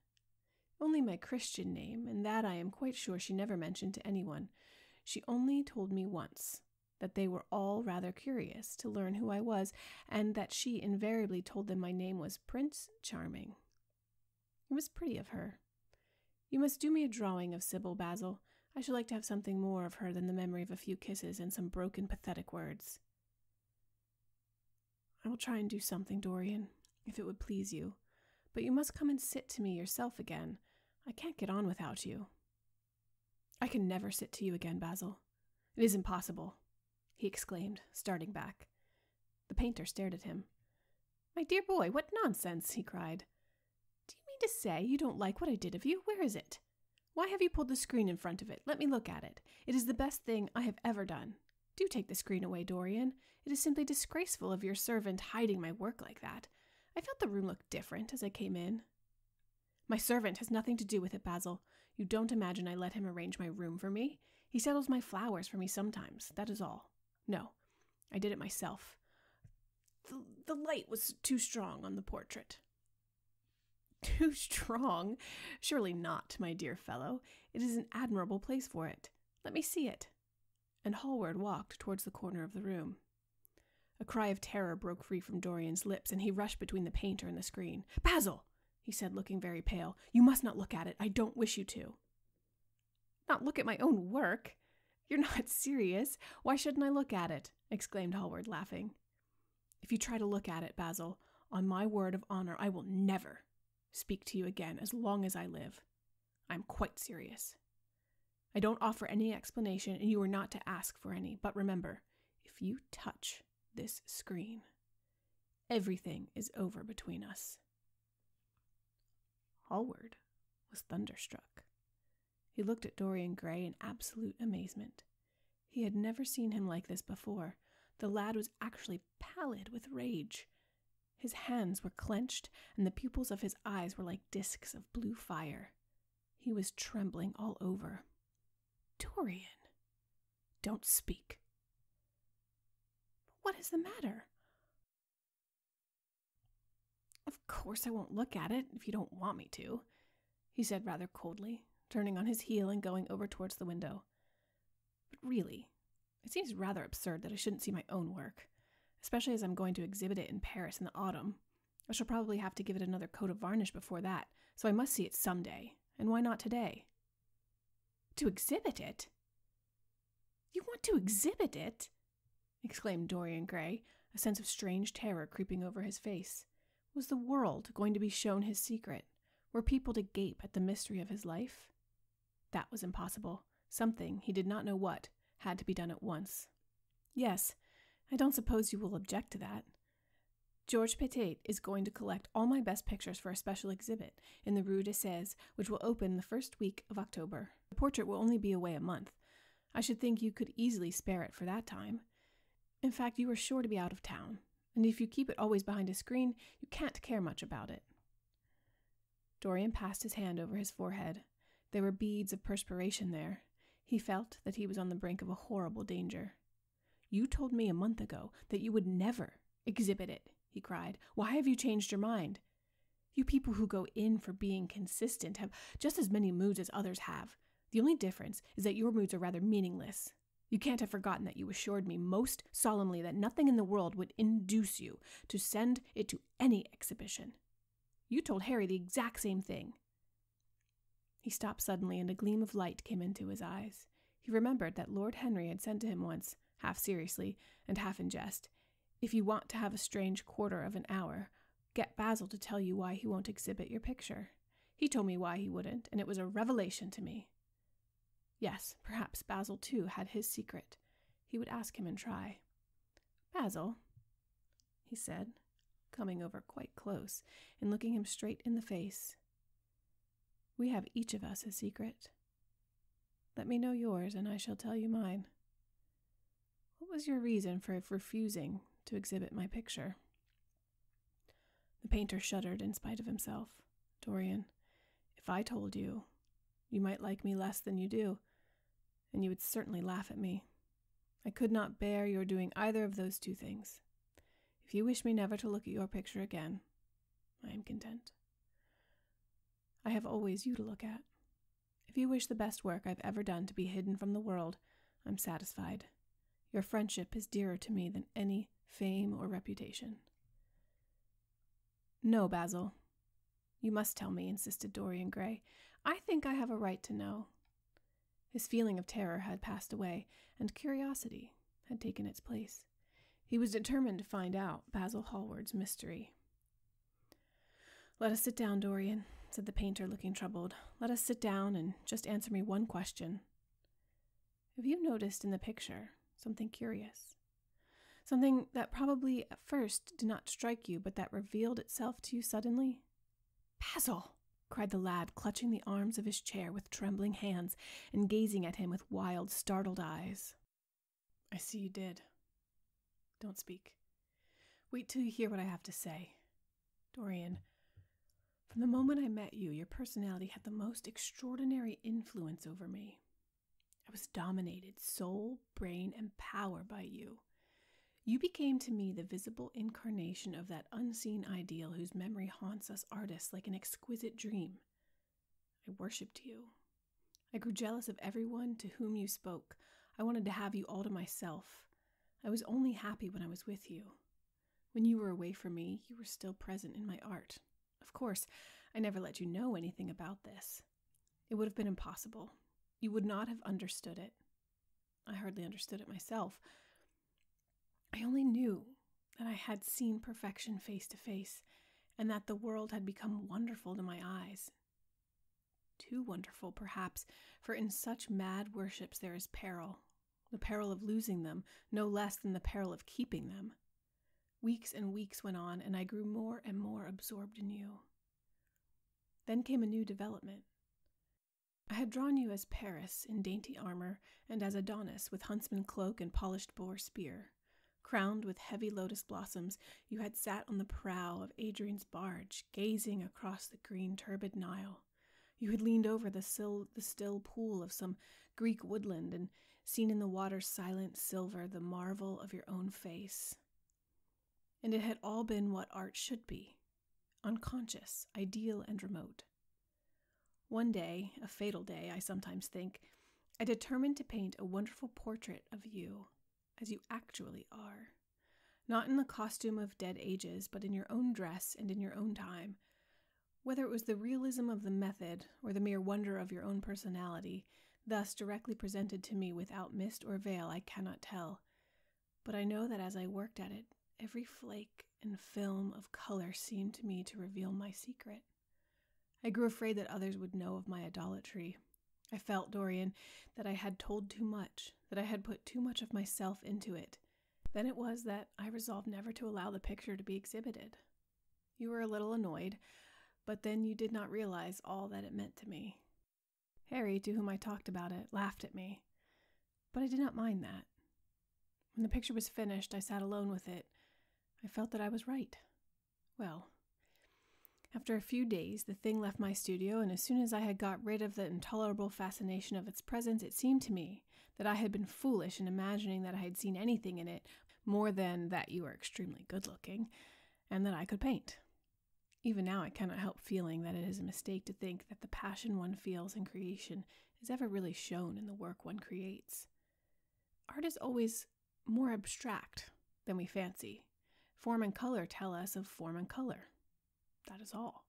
Only my Christian name, and that I am quite sure she never mentioned to anyone. She only told me once that they were all rather curious to learn who I was, and that she invariably told them my name was Prince Charming. It was pretty of her. You must do me a drawing of Sybil, Basil. I should like to have something more of her than the memory of a few kisses and some broken, pathetic words. I will try and do something, Dorian, if it would please you. But you must come and sit to me yourself again. I can't get on without you. I can never sit to you again, Basil. It is impossible, he exclaimed, starting back. The painter stared at him. My dear boy, what nonsense, he cried. Do you mean to say you don't like what I did of you? Where is it? Why have you pulled the screen in front of it? Let me look at it. It is the best thing I have ever done. Do take the screen away, Dorian. It is simply disgraceful of your servant hiding my work like that. I felt the room looked different as I came in. My servant has nothing to do with it, Basil. You don't imagine I let him arrange my room for me. He settles my flowers for me sometimes, that is all. No, I did it myself. The light was too strong on the portrait. Too strong? Surely not, my dear fellow. It is an admirable place for it. Let me see it. And Hallward walked towards the corner of the room. A cry of terror broke free from Dorian's lips, and he rushed between the painter and the screen. Basil, he said, looking very pale, you must not look at it. I don't wish you to. Not look at my own work? You're not serious. Why shouldn't I look at it? Exclaimed Hallward, laughing. If you try to look at it, Basil, on my word of honor, I will never speak to you again as long as I live. I'm quite serious. I don't offer any explanation, and you are not to ask for any. But remember, if you touch this screen, everything is over between us. Hallward was thunderstruck. He looked at Dorian Gray in absolute amazement. He had never seen him like this before. The lad was actually pallid with rage. His hands were clenched, and the pupils of his eyes were like discs of blue fire. He was trembling all over. Dorian, don't speak. What is the matter? Of course I won't look at it if you don't want me to, he said rather coldly, turning on his heel and going over towards the window. But really, it seems rather absurd that I shouldn't see my own work, especially as I'm going to exhibit it in Paris in the autumn. I shall probably have to give it another coat of varnish before that, so I must see it someday, and why not today? To exhibit it? You want to exhibit it? Exclaimed Dorian Gray, a sense of strange terror creeping over his face. Was the world going to be shown his secret? Were people to gape at the mystery of his life? That was impossible. Something, he did not know what, had to be done at once. Yes, I don't suppose you will object to that. Georges Petit is going to collect all my best pictures for a special exhibit in the Rue de Sèze, which will open the first week of October. The portrait will only be away a month. I should think you could easily spare it for that time. In fact, you are sure to be out of town, and if you keep it always behind a screen, you can't care much about it. Dorian passed his hand over his forehead. There were beads of perspiration there. He felt that he was on the brink of a horrible danger. You told me a month ago that you would never exhibit it, he cried. Why have you changed your mind? You people who go in for being consistent have just as many moods as others have. The only difference is that your moods are rather meaningless. You can't have forgotten that you assured me most solemnly that nothing in the world would induce you to send it to any exhibition. You told Harry the exact same thing. He stopped suddenly, and a gleam of light came into his eyes. He remembered that Lord Henry had said to him once, half seriously and half in jest, if you want to have a strange quarter of an hour, get Basil to tell you why he won't exhibit your picture. He told me why he wouldn't, and it was a revelation to me. Yes, perhaps Basil, too, had his secret. He would ask him and try. Basil, he said, coming over quite close and looking him straight in the face. We have each of us a secret. Let me know yours, and I shall tell you mine. What was your reason for refusing to exhibit my picture? The painter shuddered in spite of himself. Dorian, if I told you, you might like me less than you do, and you would certainly laugh at me. I could not bear your doing either of those two things. If you wish me never to look at your picture again, I am content. I have always you to look at. If you wish the best work I've ever done to be hidden from the world, I'm satisfied. Your friendship is dearer to me than any fame or reputation." "No, Basil. You must tell me," insisted Dorian Gray. "I think I have a right to know." His feeling of terror had passed away, and curiosity had taken its place. He was determined to find out Basil Hallward's mystery. "Let us sit down, Dorian," said the painter, looking troubled. "Let us sit down and just answer me one question. Have you noticed in the picture something curious? Something that probably at first did not strike you, but that revealed itself to you suddenly?" "Basil!" cried the lad, clutching the arms of his chair with trembling hands and gazing at him with wild, startled eyes. "I see you did. Don't speak. Wait till you hear what I have to say. Dorian, from the moment I met you, your personality had the most extraordinary influence over me. I was dominated, soul, brain, and power by you. You became to me the visible incarnation of that unseen ideal whose memory haunts us artists like an exquisite dream. I worshipped you. I grew jealous of everyone to whom you spoke. I wanted to have you all to myself. I was only happy when I was with you. When you were away from me, you were still present in my art. Of course, I never let you know anything about this. It would have been impossible. You would not have understood it. I hardly understood it myself. I only knew that I had seen perfection face to face, and that the world had become wonderful to my eyes. Too wonderful, perhaps, for in such mad worships there is peril, the peril of losing them, no less than the peril of keeping them. Weeks and weeks went on, and I grew more and more absorbed in you. Then came a new development. I had drawn you as Paris in dainty armor, and as Adonis with huntsman cloak and polished boar spear. Crowned with heavy lotus blossoms, you had sat on the prow of Adrian's barge, gazing across the green turbid Nile. You had leaned over the still pool of some Greek woodland and seen in the water's silent silver the marvel of your own face. And it had all been what art should be, unconscious, ideal, and remote. One day, a fatal day, I sometimes think, I determined to paint a wonderful portrait of you, as you actually are, not in the costume of dead ages, but in your own dress and in your own time. Whether it was the realism of the method or the mere wonder of your own personality, thus directly presented to me without mist or veil, I cannot tell. But I know that as I worked at it, every flake and film of color seemed to me to reveal my secret. I grew afraid that others would know of my idolatry. I felt, Dorian, that I had told too much, that I had put too much of myself into it. Then it was that I resolved never to allow the picture to be exhibited. You were a little annoyed, but then you did not realize all that it meant to me. Harry, to whom I talked about it, laughed at me, but I did not mind that. When the picture was finished, I sat alone with it. I felt that I was right. Well, after a few days, the thing left my studio, and as soon as I had got rid of the intolerable fascination of its presence, it seemed to me that I had been foolish in imagining that I had seen anything in it more than that you are extremely good-looking, and that I could paint. Even now I cannot help feeling that it is a mistake to think that the passion one feels in creation is ever really shown in the work one creates. Art is always more abstract than we fancy. Form and color tell us of form and color. That is all.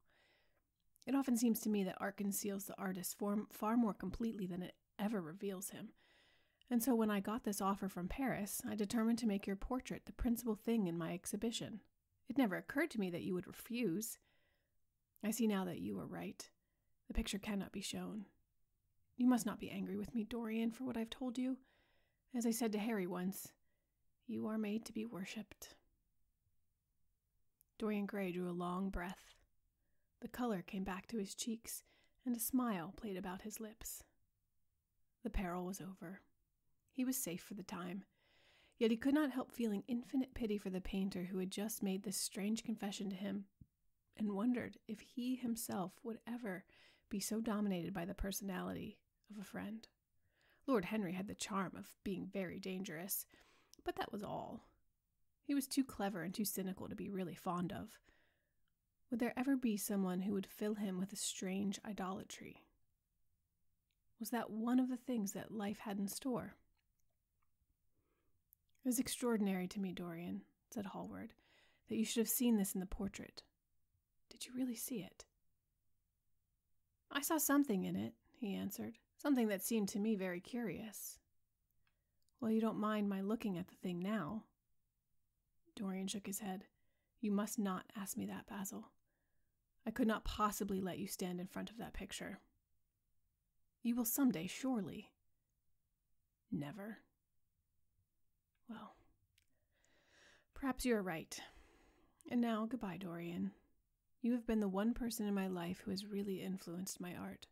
It often seems to me that art conceals the artist's form far more completely than it ever reveals him. And so when I got this offer from Paris, I determined to make your portrait the principal thing in my exhibition. It never occurred to me that you would refuse. I see now that you were right. The picture cannot be shown. You must not be angry with me, Dorian, for what I've told you. As I said to Harry once, you are made to be worshipped. Dorian Gray drew a long breath. The color came back to his cheeks, and a smile played about his lips. The peril was over. He was safe for the time. Yet he could not help feeling infinite pity for the painter who had just made this strange confession to him, and wondered if he himself would ever be so dominated by the personality of a friend. Lord Henry had the charm of being very dangerous, but that was all. He was too clever and too cynical to be really fond of. Would there ever be someone who would fill him with a strange idolatry? Was that one of the things that life had in store? It is extraordinary to me, Dorian, said Hallward, that you should have seen this in the portrait. Did you really see it? I saw something in it, he answered, something that seemed to me very curious. Well, you don't mind my looking at the thing now? Dorian shook his head. You must not ask me that, Basil. I could not possibly let you stand in front of that picture. You will someday, surely. Never. Well, perhaps you are right. And now, goodbye, Dorian. You have been the one person in my life who has really influenced my art.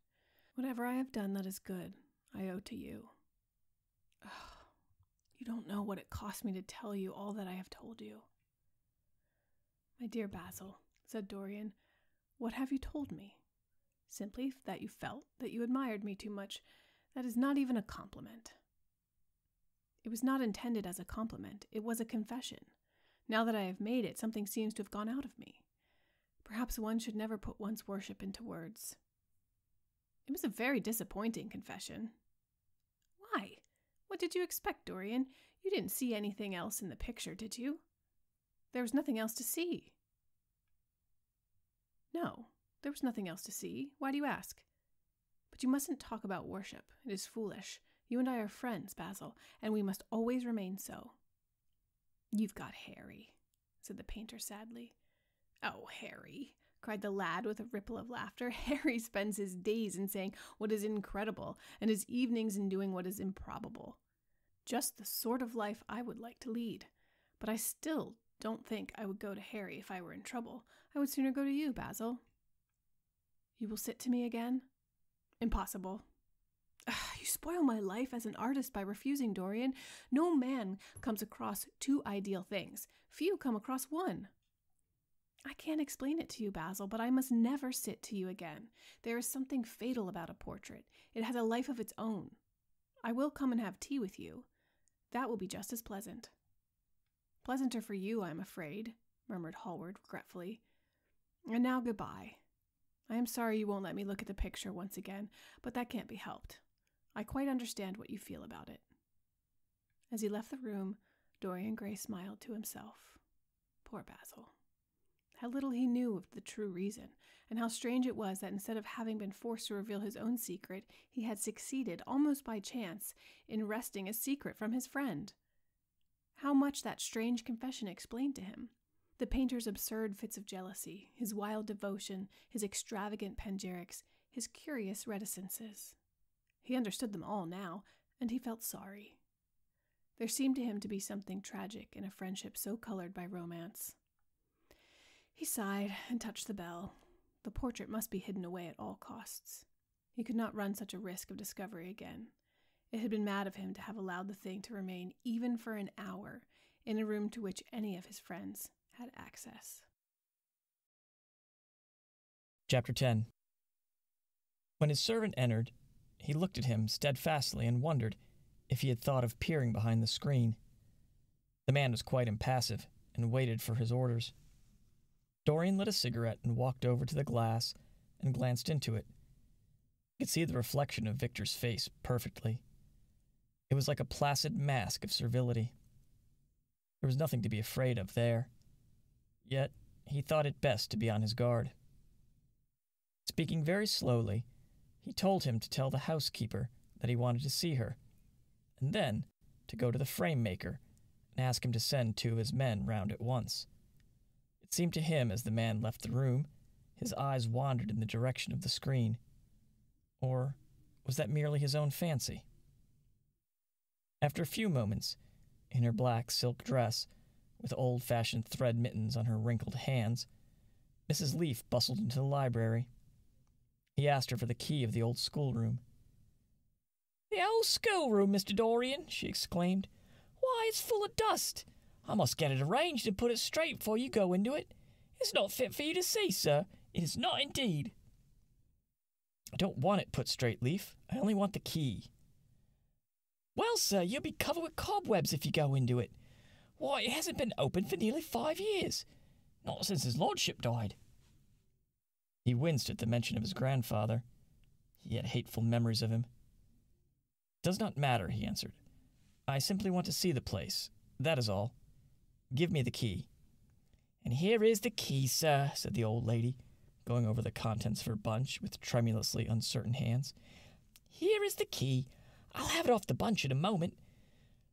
Whatever I have done that is good, I owe to you. Oh, you don't know what it cost me to tell you all that I have told you. My dear Basil, said Dorian, what have you told me? Simply that you felt that you admired me too much. That is not even a compliment. It was not intended as a compliment. It was a confession. Now that I have made it, something seems to have gone out of me. Perhaps one should never put one's worship into words. It was a very disappointing confession. Why? What did you expect, Dorian? You didn't see anything else in the picture, did you? There was nothing else to see. No, there was nothing else to see. Why do you ask? But you mustn't talk about worship. It is foolish. You and I are friends, Basil, and we must always remain so. You've got Harry, said the painter sadly. Oh, Harry, cried the lad with a ripple of laughter. Harry spends his days in saying what is incredible and his evenings in doing what is improbable. Just the sort of life I would like to lead. But I still don't think I would go to Harry if I were in trouble. I would sooner go to you, Basil. You will sit to me again? Impossible. You spoil my life as an artist by refusing, Dorian. No man comes across two ideal things. Few come across one. I can't explain it to you, Basil, but I must never sit to you again. There is something fatal about a portrait. It has a life of its own. I will come and have tea with you. That will be just as pleasant. Pleasanter for you, I am afraid, murmured Hallward regretfully. And now goodbye. I am sorry you won't let me look at the picture once again, but that can't be helped. I quite understand what you feel about it. As he left the room, Dorian Gray smiled to himself. Poor Basil. How little he knew of the true reason, and how strange it was that instead of having been forced to reveal his own secret, he had succeeded, almost by chance, in wresting a secret from his friend. How much that strange confession explained to him. The painter's absurd fits of jealousy, his wild devotion, his extravagant panegyrics, his curious reticences. He understood them all now, and he felt sorry. There seemed to him to be something tragic in a friendship so colored by romance. He sighed and touched the bell. The portrait must be hidden away at all costs. He could not run such a risk of discovery again. It had been mad of him to have allowed the thing to remain, even for an hour, in a room to which any of his friends had access. Chapter 10. When his servant entered, he looked at him steadfastly and wondered if he had thought of peering behind the screen. The man was quite impassive and waited for his orders. Dorian lit a cigarette and walked over to the glass and glanced into it. He could see the reflection of Victor's face perfectly. It was like a placid mask of servility. There was nothing to be afraid of there. Yet he thought it best to be on his guard. Speaking very slowly, he told him to tell the housekeeper that he wanted to see her, and then to go to the frame maker and ask him to send 2 of his men round at once. It seemed to him as the man left the room, his eyes wandered in the direction of the screen. Or was that merely his own fancy? After a few moments, in her black silk dress, with old-fashioned thread mittens on her wrinkled hands, Mrs. Leaf bustled into the library. He asked her for the key of the old schoolroom. "The old schoolroom, Mr. Dorian," she exclaimed. "Why, it's full of dust. I must get it arranged and put it straight before you go into it. It's not fit for you to see, sir. It is not indeed." "I don't want it put straight, Leaf. I only want the key." "Well, sir, you'll be covered with cobwebs if you go into it. Why, it hasn't been opened for nearly 5 years. Not since his lordship died." He winced at the mention of his grandfather. He had hateful memories of him. "Does not matter," he answered. "I simply want to see the place. That is all. Give me the key." "And here is the key, sir," said the old lady, going over the contents of her bunch with tremulously uncertain hands. "Here is the key. I'll have it off the bunch in a moment.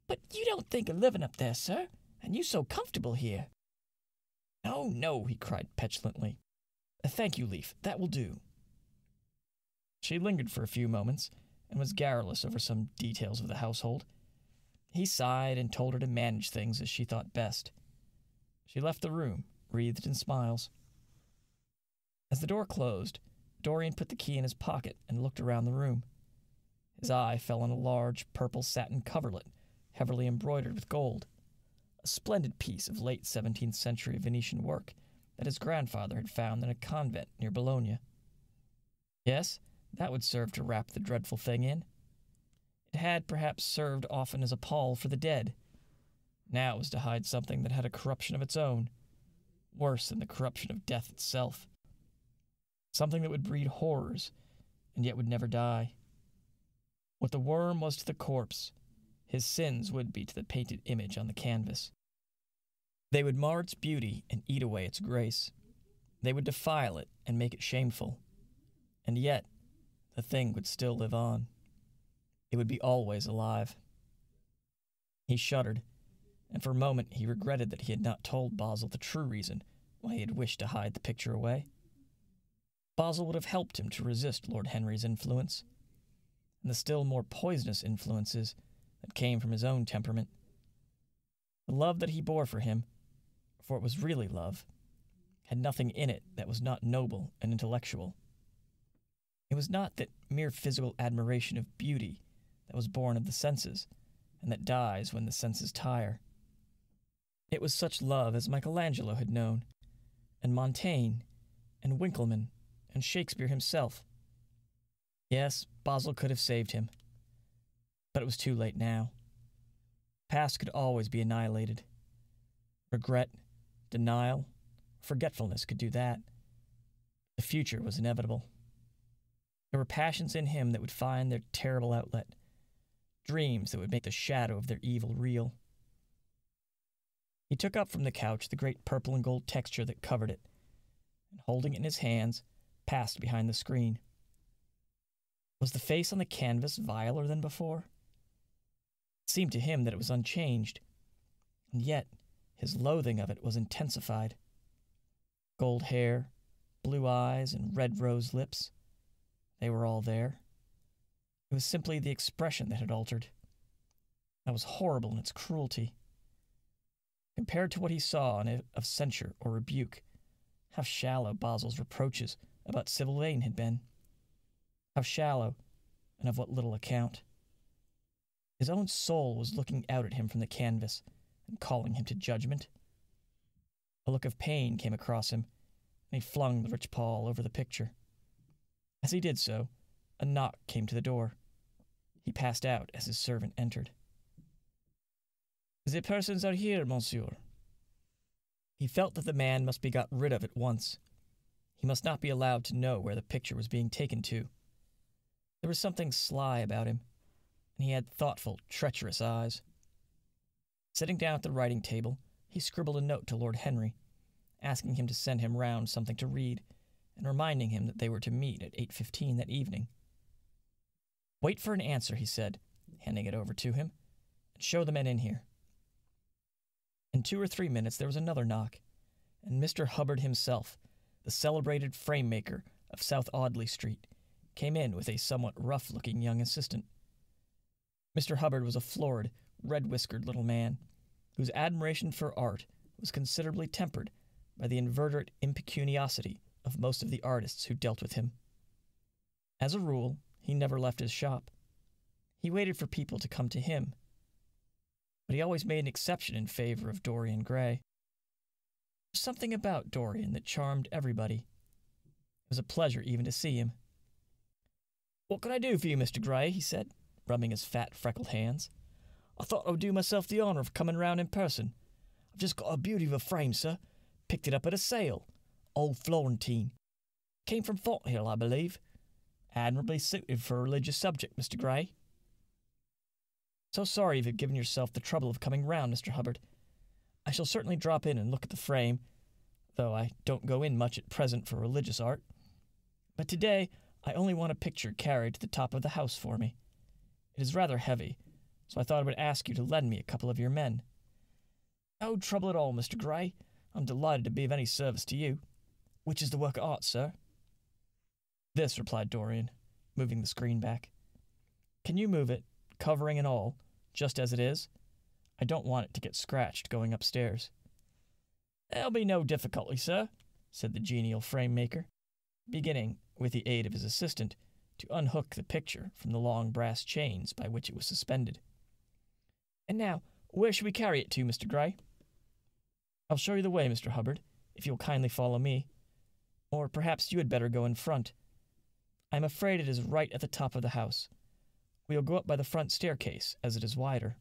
But you don't think of living up there, sir, and you so comfortable here." "Oh, no," he cried petulantly. "Thank you, Leaf. That will do." She lingered for a few moments and was garrulous over some details of the household. He sighed and told her to manage things as she thought best. She left the room, wreathed in smiles. As the door closed, Dorian put the key in his pocket and looked around the room. His eye fell on a large purple satin coverlet, heavily embroidered with gold, a splendid piece of late 17th century Venetian work that his grandfather had found in a convent near Bologna. Yes, that would serve to wrap the dreadful thing in. It had perhaps served often as a pall for the dead. Now it was to hide something that had a corruption of its own, worse than the corruption of death itself. Something that would breed horrors, and yet would never die. What the worm was to the corpse, his sins would be to the painted image on the canvas. They would mar its beauty and eat away its grace. They would defile it and make it shameful. And yet, the thing would still live on. It would be always alive. He shuddered, and for a moment he regretted that he had not told Basil the true reason why he had wished to hide the picture away. Basil would have helped him to resist Lord Henry's influence, and the still more poisonous influences that came from his own temperament. The love that he bore for him, for it was really love, had nothing in it that was not noble and intellectual. It was not that mere physical admiration of beauty that was born of the senses, and that dies when the senses tire. It was such love as Michelangelo had known, and Montaigne, and Winckelmann, and Shakespeare himself. Yes, Basil could have saved him. But it was too late now. Past could always be annihilated. Regret, denial, forgetfulness could do that. The future was inevitable. There were passions in him that would find their terrible outlet, dreams that would make the shadow of their evil real. He took up from the couch the great purple and gold texture that covered it, and holding it in his hands, passed behind the screen. Was the face on the canvas viler than before? It seemed to him that it was unchanged, and yet his loathing of it was intensified. Gold hair, blue eyes, and red rose lips, they were all there. It was simply the expression that had altered. That was horrible in its cruelty. Compared to what he saw in it of censure or rebuke, how shallow Basil's reproaches about Sybil Vane had been. How shallow, and of what little account. His own soul was looking out at him from the canvas and calling him to judgment. A look of pain came across him, and he flung the rich pall over the picture. As he did so, a knock came to the door. He passed out as his servant entered. "The persons are here, monsieur." He felt that the man must be got rid of at once. He must not be allowed to know where the picture was being taken to. There was something sly about him, and he had thoughtful, treacherous eyes. Sitting down at the writing table, he scribbled a note to Lord Henry, asking him to send him round something to read, and reminding him that they were to meet at 8:15 that evening. "Wait for an answer," he said, handing it over to him, "and show the men in here." In 2 or 3 minutes there was another knock, and Mr. Hubbard himself, the celebrated frame-maker of South Audley Street, came in with a somewhat rough-looking young assistant. Mr. Hubbard was a florid, red-whiskered little man, whose admiration for art was considerably tempered by the inveterate impecuniosity of most of the artists who dealt with him. As a rule, he never left his shop. He waited for people to come to him, but he always made an exception in favor of Dorian Gray. There was something about Dorian that charmed everybody. It was a pleasure even to see him. "What can I do for you, Mr. Gray?" he said, rubbing his fat, freckled hands. "I thought I would do myself the honor of coming round in person. I've just got a beauty of a frame, sir. Picked it up at a sale. Old Florentine. Came from Fonthill, I believe. Admirably suited for a religious subject, Mr. Gray. So sorry you've given yourself the trouble of coming round, Mr. Hubbard. I shall certainly drop in and look at the frame, though I don't go in much at present for religious art. But today I only want a picture carried to the top of the house for me. It is rather heavy, so I thought I would ask you to lend me a couple of your men. No trouble at all, Mr. Gray. I'm delighted to be of any service to you. Which is the work of art, sir? This, replied Dorian, moving the screen back. Can you move it, covering and all, just as it is? I don't want it to get scratched going upstairs. There'll be no difficulty, sir, said the genial frame-maker, beginning, with the aid of his assistant, to unhook the picture from the long brass chains by which it was suspended. And now, where shall we carry it to, Mr. Gray? I'll show you the way, Mr. Hubbard, if you'll kindly follow me. Or perhaps you had better go in front. I'm afraid it is right at the top of the house. We'll go up by the front staircase, as it is wider.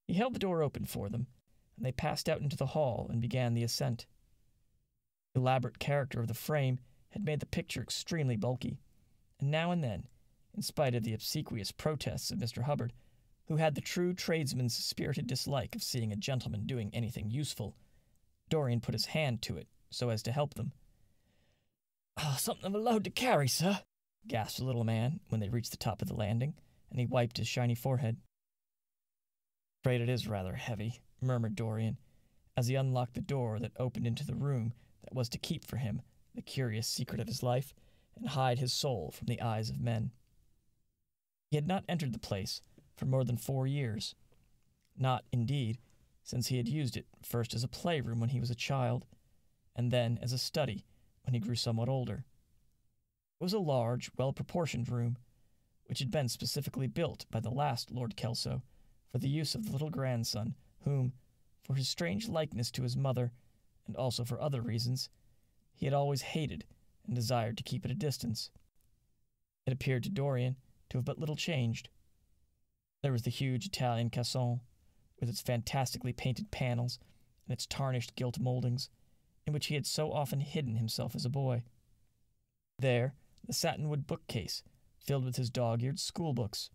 He held the door open for them, and they passed out into the hall and began the ascent. The elaborate character of the frame had made the picture extremely bulky, and now and then, in spite of the obsequious protests of Mr. Hubbard, who had the true tradesman's spirited dislike of seeing a gentleman doing anything useful, Dorian put his hand to it so as to help them. Something of a load to carry, sir, gasped the little man when they reached the top of the landing, and he wiped his shiny forehead. Afraid it is rather heavy, murmured Dorian, as he unlocked the door that opened into the room that was to keep for him the curious secret of his life and hide his soul from the eyes of men. He had not entered the place for more than 4 years. Not, indeed, since he had used it first as a playroom when he was a child, and then as a study when he grew somewhat older. It was a large, well-proportioned room, which had been specifically built by the last Lord Kelso for the use of the little grandson whom, for his strange likeness to his mother, and also for other reasons, he had always hated and desired to keep at a distance. It appeared to Dorian to have but little changed. There was the huge Italian caisson, with its fantastically painted panels and its tarnished gilt moldings, in which he had so often hidden himself as a boy. There, the satinwood bookcase, filled with his dog-eared schoolbooks.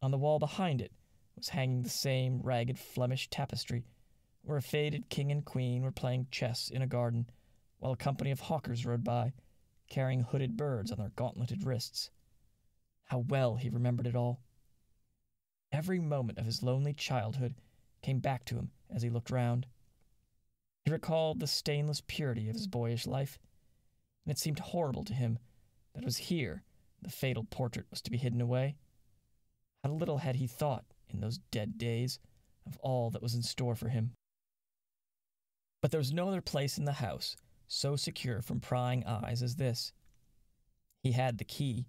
On the wall behind it was hanging the same ragged Flemish tapestry, where a faded king and queen were playing chess in a garden, while a company of hawkers rode by, carrying hooded birds on their gauntleted wrists. How well he remembered it all. Every moment of his lonely childhood came back to him as he looked round. He recalled the stainless purity of his boyish life, and it seemed horrible to him that it was here the fatal portrait was to be hidden away. How little had he thought, in those dead days, of all that was in store for him. But there was no other place in the house so secure from prying eyes as this. He had the key,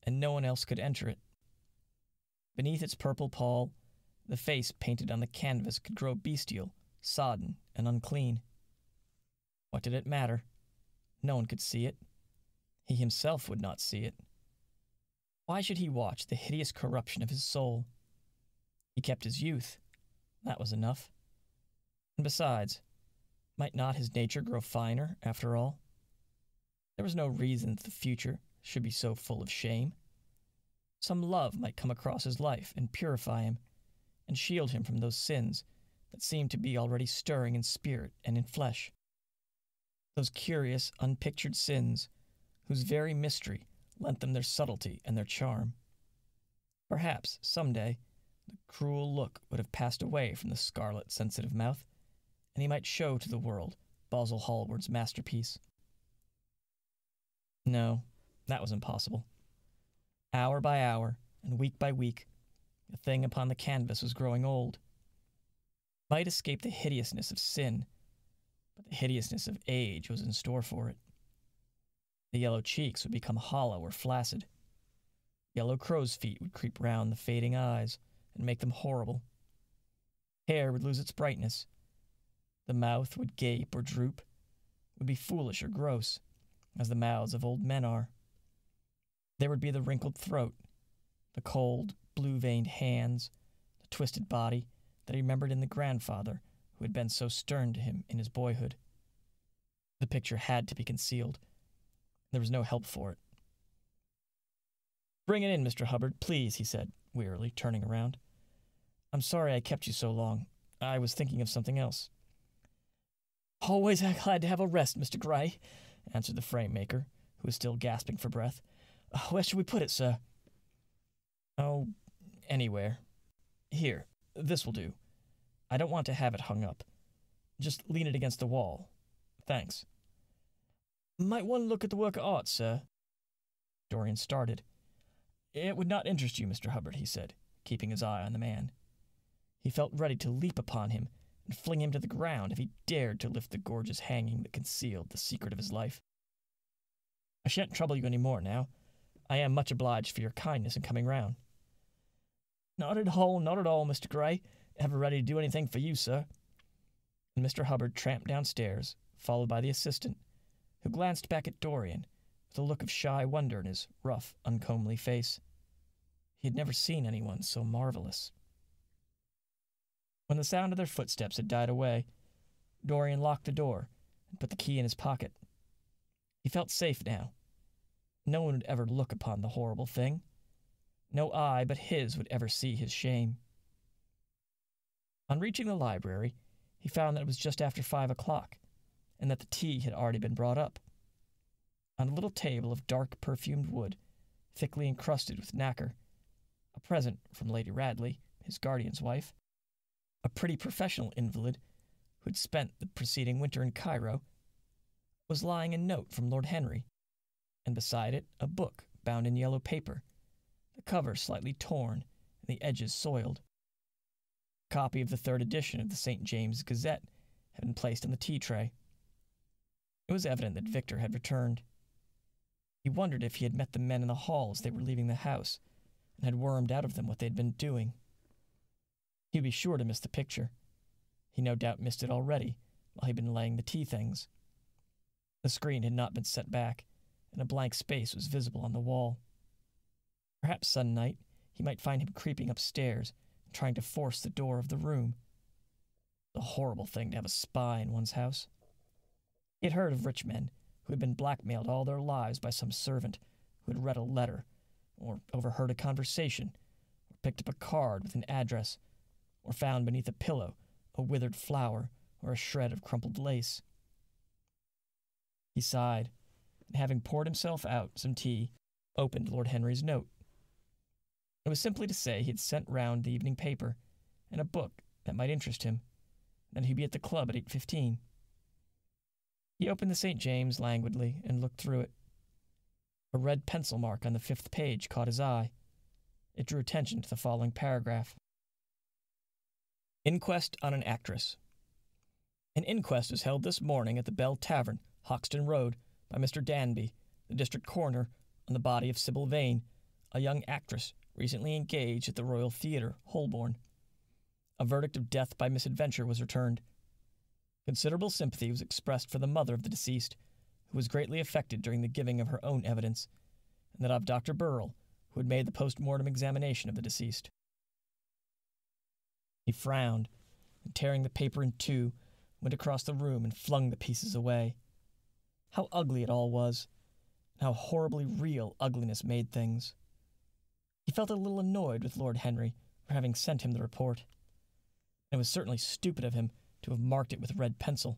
and no one else could enter it. Beneath its purple pall, the face painted on the canvas could grow bestial, sodden, and unclean. What did it matter? No one could see it. He himself would not see it. Why should he watch the hideous corruption of his soul? He kept his youth. That was enough. And besides, might not his nature grow finer, after all? There was no reason that the future should be so full of shame. Some love might come across his life and purify him, and shield him from those sins that seemed to be already stirring in spirit and in flesh. Those curious, unpictured sins, whose very mystery lent them their subtlety and their charm. Perhaps, some day, the cruel look would have passed away from the scarlet, sensitive mouth, and he might show to the world Basil Hallward's masterpiece. No, that was impossible. Hour by hour, and week by week, the thing upon the canvas was growing old. It might escape the hideousness of sin, but the hideousness of age was in store for it. The yellow cheeks would become hollow or flaccid. Yellow crow's feet would creep round the fading eyes and make them horrible. Hair would lose its brightness. The mouth would gape or droop, would be foolish or gross, as the mouths of old men are. There would be the wrinkled throat, the cold, blue-veined hands, the twisted body that he remembered in the grandfather who had been so stern to him in his boyhood. The picture had to be concealed There was no help for it. "Bring it in, Mr. Hubbard, please," he said, wearily, turning around. "I'm sorry I kept you so long. I was thinking of something else." "Always glad to have a rest, Mr. Gray," answered the frame-maker, who was still gasping for breath. "Where should we put it, sir?" "Oh, anywhere. Here, this will do. I don't want to have it hung up. Just lean it against the wall. Thanks." "Might one look at the work of art, sir?" Dorian started. "It would not interest you, Mr. Hubbard," he said, keeping his eye on the man. He felt ready to leap upon him and fling him to the ground if he dared to lift the gorgeous hanging that concealed the secret of his life. "I shan't trouble you any more now. I am much obliged for your kindness in coming round." Not at all, Mr. Gray. Ever ready to do anything for you, sir." And Mr. Hubbard tramped downstairs, followed by the assistant, who glanced back at Dorian with a look of shy wonder in his rough, uncomely face. He had never seen anyone so marvelous. When the sound of their footsteps had died away, Dorian locked the door and put the key in his pocket. He felt safe now. No one would ever look upon the horrible thing. No eye but his would ever see his shame. On reaching the library, he found that it was just after 5 o'clock, and that the tea had already been brought up. On a little table of dark perfumed wood, thickly encrusted with nacre, a present from Lady Radley, his guardian's wife, a pretty professional invalid who had spent the preceding winter in Cairo, was lying a note from Lord Henry, and beside it a book bound in yellow paper, the cover slightly torn and the edges soiled. A copy of the 3rd edition of the St. James's Gazette had been placed on the tea tray. It was evident that Victor had returned. He wondered if he had met the men in the hall as they were leaving the house, and had wormed out of them what they had been doing. He would be sure to miss the picture. He no doubt missed it already while he had been laying the tea things. The screen had not been set back, and a blank space was visible on the wall. Perhaps some night he might find him creeping upstairs and trying to force the door of the room. A horrible thing to have a spy in one's house. He had heard of rich men who had been blackmailed all their lives by some servant who had read a letter, or overheard a conversation, or picked up a card with an address, or found beneath a pillow a withered flower or a shred of crumpled lace. He sighed, and having poured himself out some tea, opened Lord Henry's note. It was simply to say he had sent round the evening paper and a book that might interest him, and that he'd be at the club at 8:15. He opened the St. James languidly and looked through it. A red pencil mark on the 5th page caught his eye. It drew attention to the following paragraph. Inquest on an actress. An inquest was held this morning at the Bell Tavern, Hoxton Road, by Mr. Danby, the district coroner, on the body of Sybil Vane, a young actress recently engaged at the Royal Theatre, Holborn. A verdict of death by misadventure was returned. Considerable sympathy was expressed for the mother of the deceased, who was greatly affected during the giving of her own evidence, and that of Dr. Burrell, who had made the post-mortem examination of the deceased. He frowned, and tearing the paper in two, went across the room and flung the pieces away. How ugly it all was, and how horribly real ugliness made things. He felt a little annoyed with Lord Henry for having sent him the report. It was certainly stupid of him to have marked it with red pencil.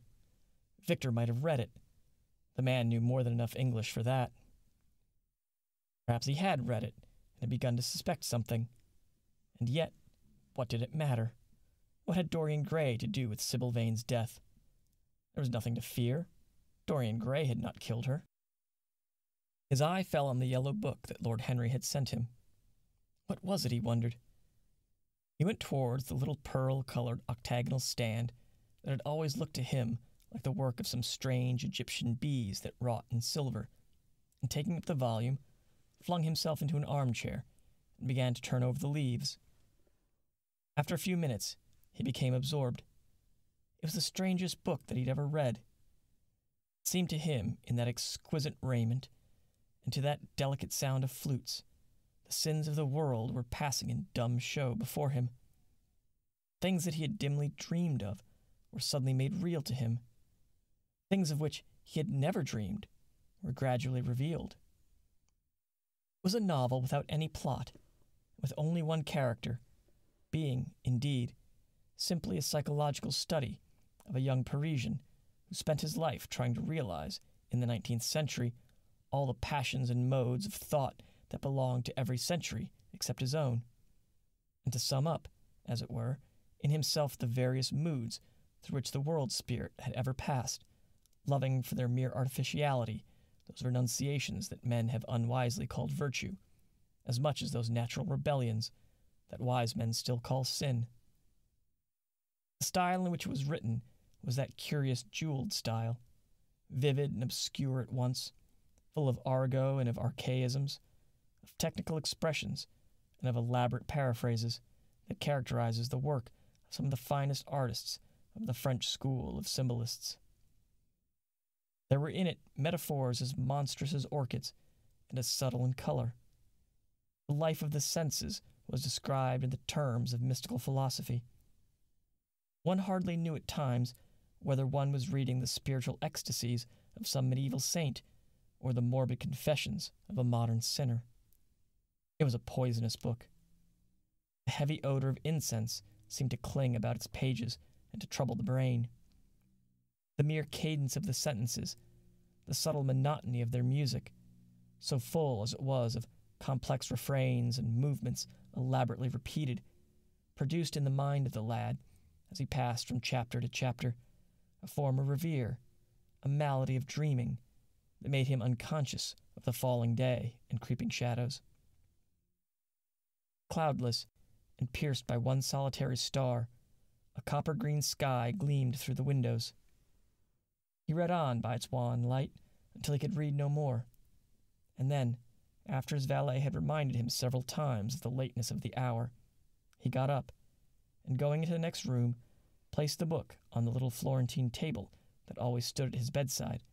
Victor might have read it. The man knew more than enough English for that. Perhaps he had read it and had begun to suspect something. And yet, what did it matter? What had Dorian Gray to do with Sybil Vane's death? There was nothing to fear. Dorian Gray had not killed her. His eye fell on the yellow book that Lord Henry had sent him. What was it, he wondered? He went towards the little pearl-colored octagonal stand that had always looked to him like the work of some strange Egyptian bees that wrought in silver, and taking up the volume, flung himself into an armchair and began to turn over the leaves. After a few minutes, he became absorbed. It was the strangest book that he'd ever read. It seemed to him, in that exquisite raiment, and to that delicate sound of flutes, the sins of the world were passing in dumb show before him. Things that he had dimly dreamed of were suddenly made real to him. Things of which he had never dreamed were gradually revealed. It was a novel without any plot, with only one character, being, indeed, simply a psychological study of a young Parisian who spent his life trying to realize, in the 19th century, all the passions and modes of thought that belonged to every century except his own, and to sum up, as it were, in himself the various moods through which the world spirit had ever passed, loving for their mere artificiality those renunciations that men have unwisely called virtue, as much as those natural rebellions that wise men still call sin. The style in which it was written was that curious jeweled style, vivid and obscure at once, full of argot and of archaisms, of technical expressions and of elaborate paraphrases that characterizes the work of some of the finest artists of the French school of symbolists. There were in it metaphors as monstrous as orchids and as subtle in color. The life of the senses was described in the terms of mystical philosophy. One hardly knew at times whether one was reading the spiritual ecstasies of some medieval saint or the morbid confessions of a modern sinner. It was a poisonous book. The heavy odor of incense seemed to cling about its pages and to trouble the brain. The mere cadence of the sentences, the subtle monotony of their music, so full as it was of complex refrains and movements elaborately repeated, produced in the mind of the lad, as he passed from chapter to chapter, a form of revere, a malady of dreaming, that made him unconscious of the falling day and creeping shadows. Cloudless, and pierced by one solitary star, a copper-green sky gleamed through the windows. He read on by its wan light until he could read no more, and then, after his valet had reminded him several times of the lateness of the hour, he got up, and going into the next room, placed the book on the little Florentine table that always stood at his bedside,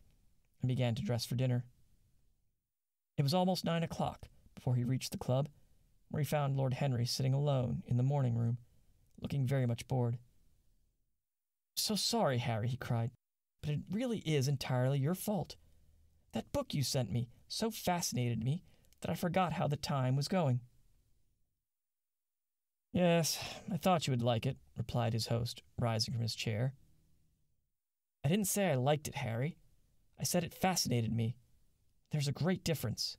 and began to dress for dinner. It was almost 9 o'clock before he reached the club, where he found Lord Henry sitting alone in the morning room, looking very much bored. "So sorry, Harry," he cried, "but it really is entirely your fault. That book you sent me so fascinated me that I forgot how the time was going." "Yes, I thought you would like it," replied his host, rising from his chair. "I didn't say I liked it, Harry. I said it fascinated me. There's a great difference."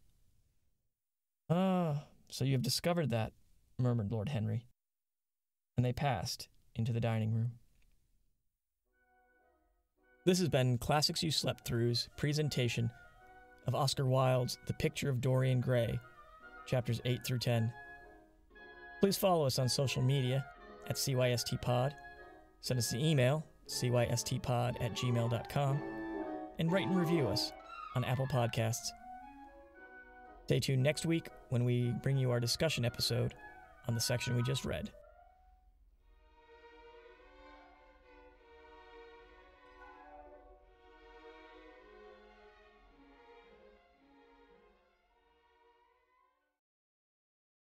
"Ah, so you have discovered that," murmured Lord Henry. And they passed into the dining room. This has been Classics You Slept Through's presentation of Oscar Wilde's The Picture of Dorian Gray, chapters 8 through 10. Please follow us on social media at CYSTPod, send us an email, cystpod@gmail.com, and rate and review us on Apple Podcasts. Stay tuned next week when we bring you our discussion episode on the section we just read.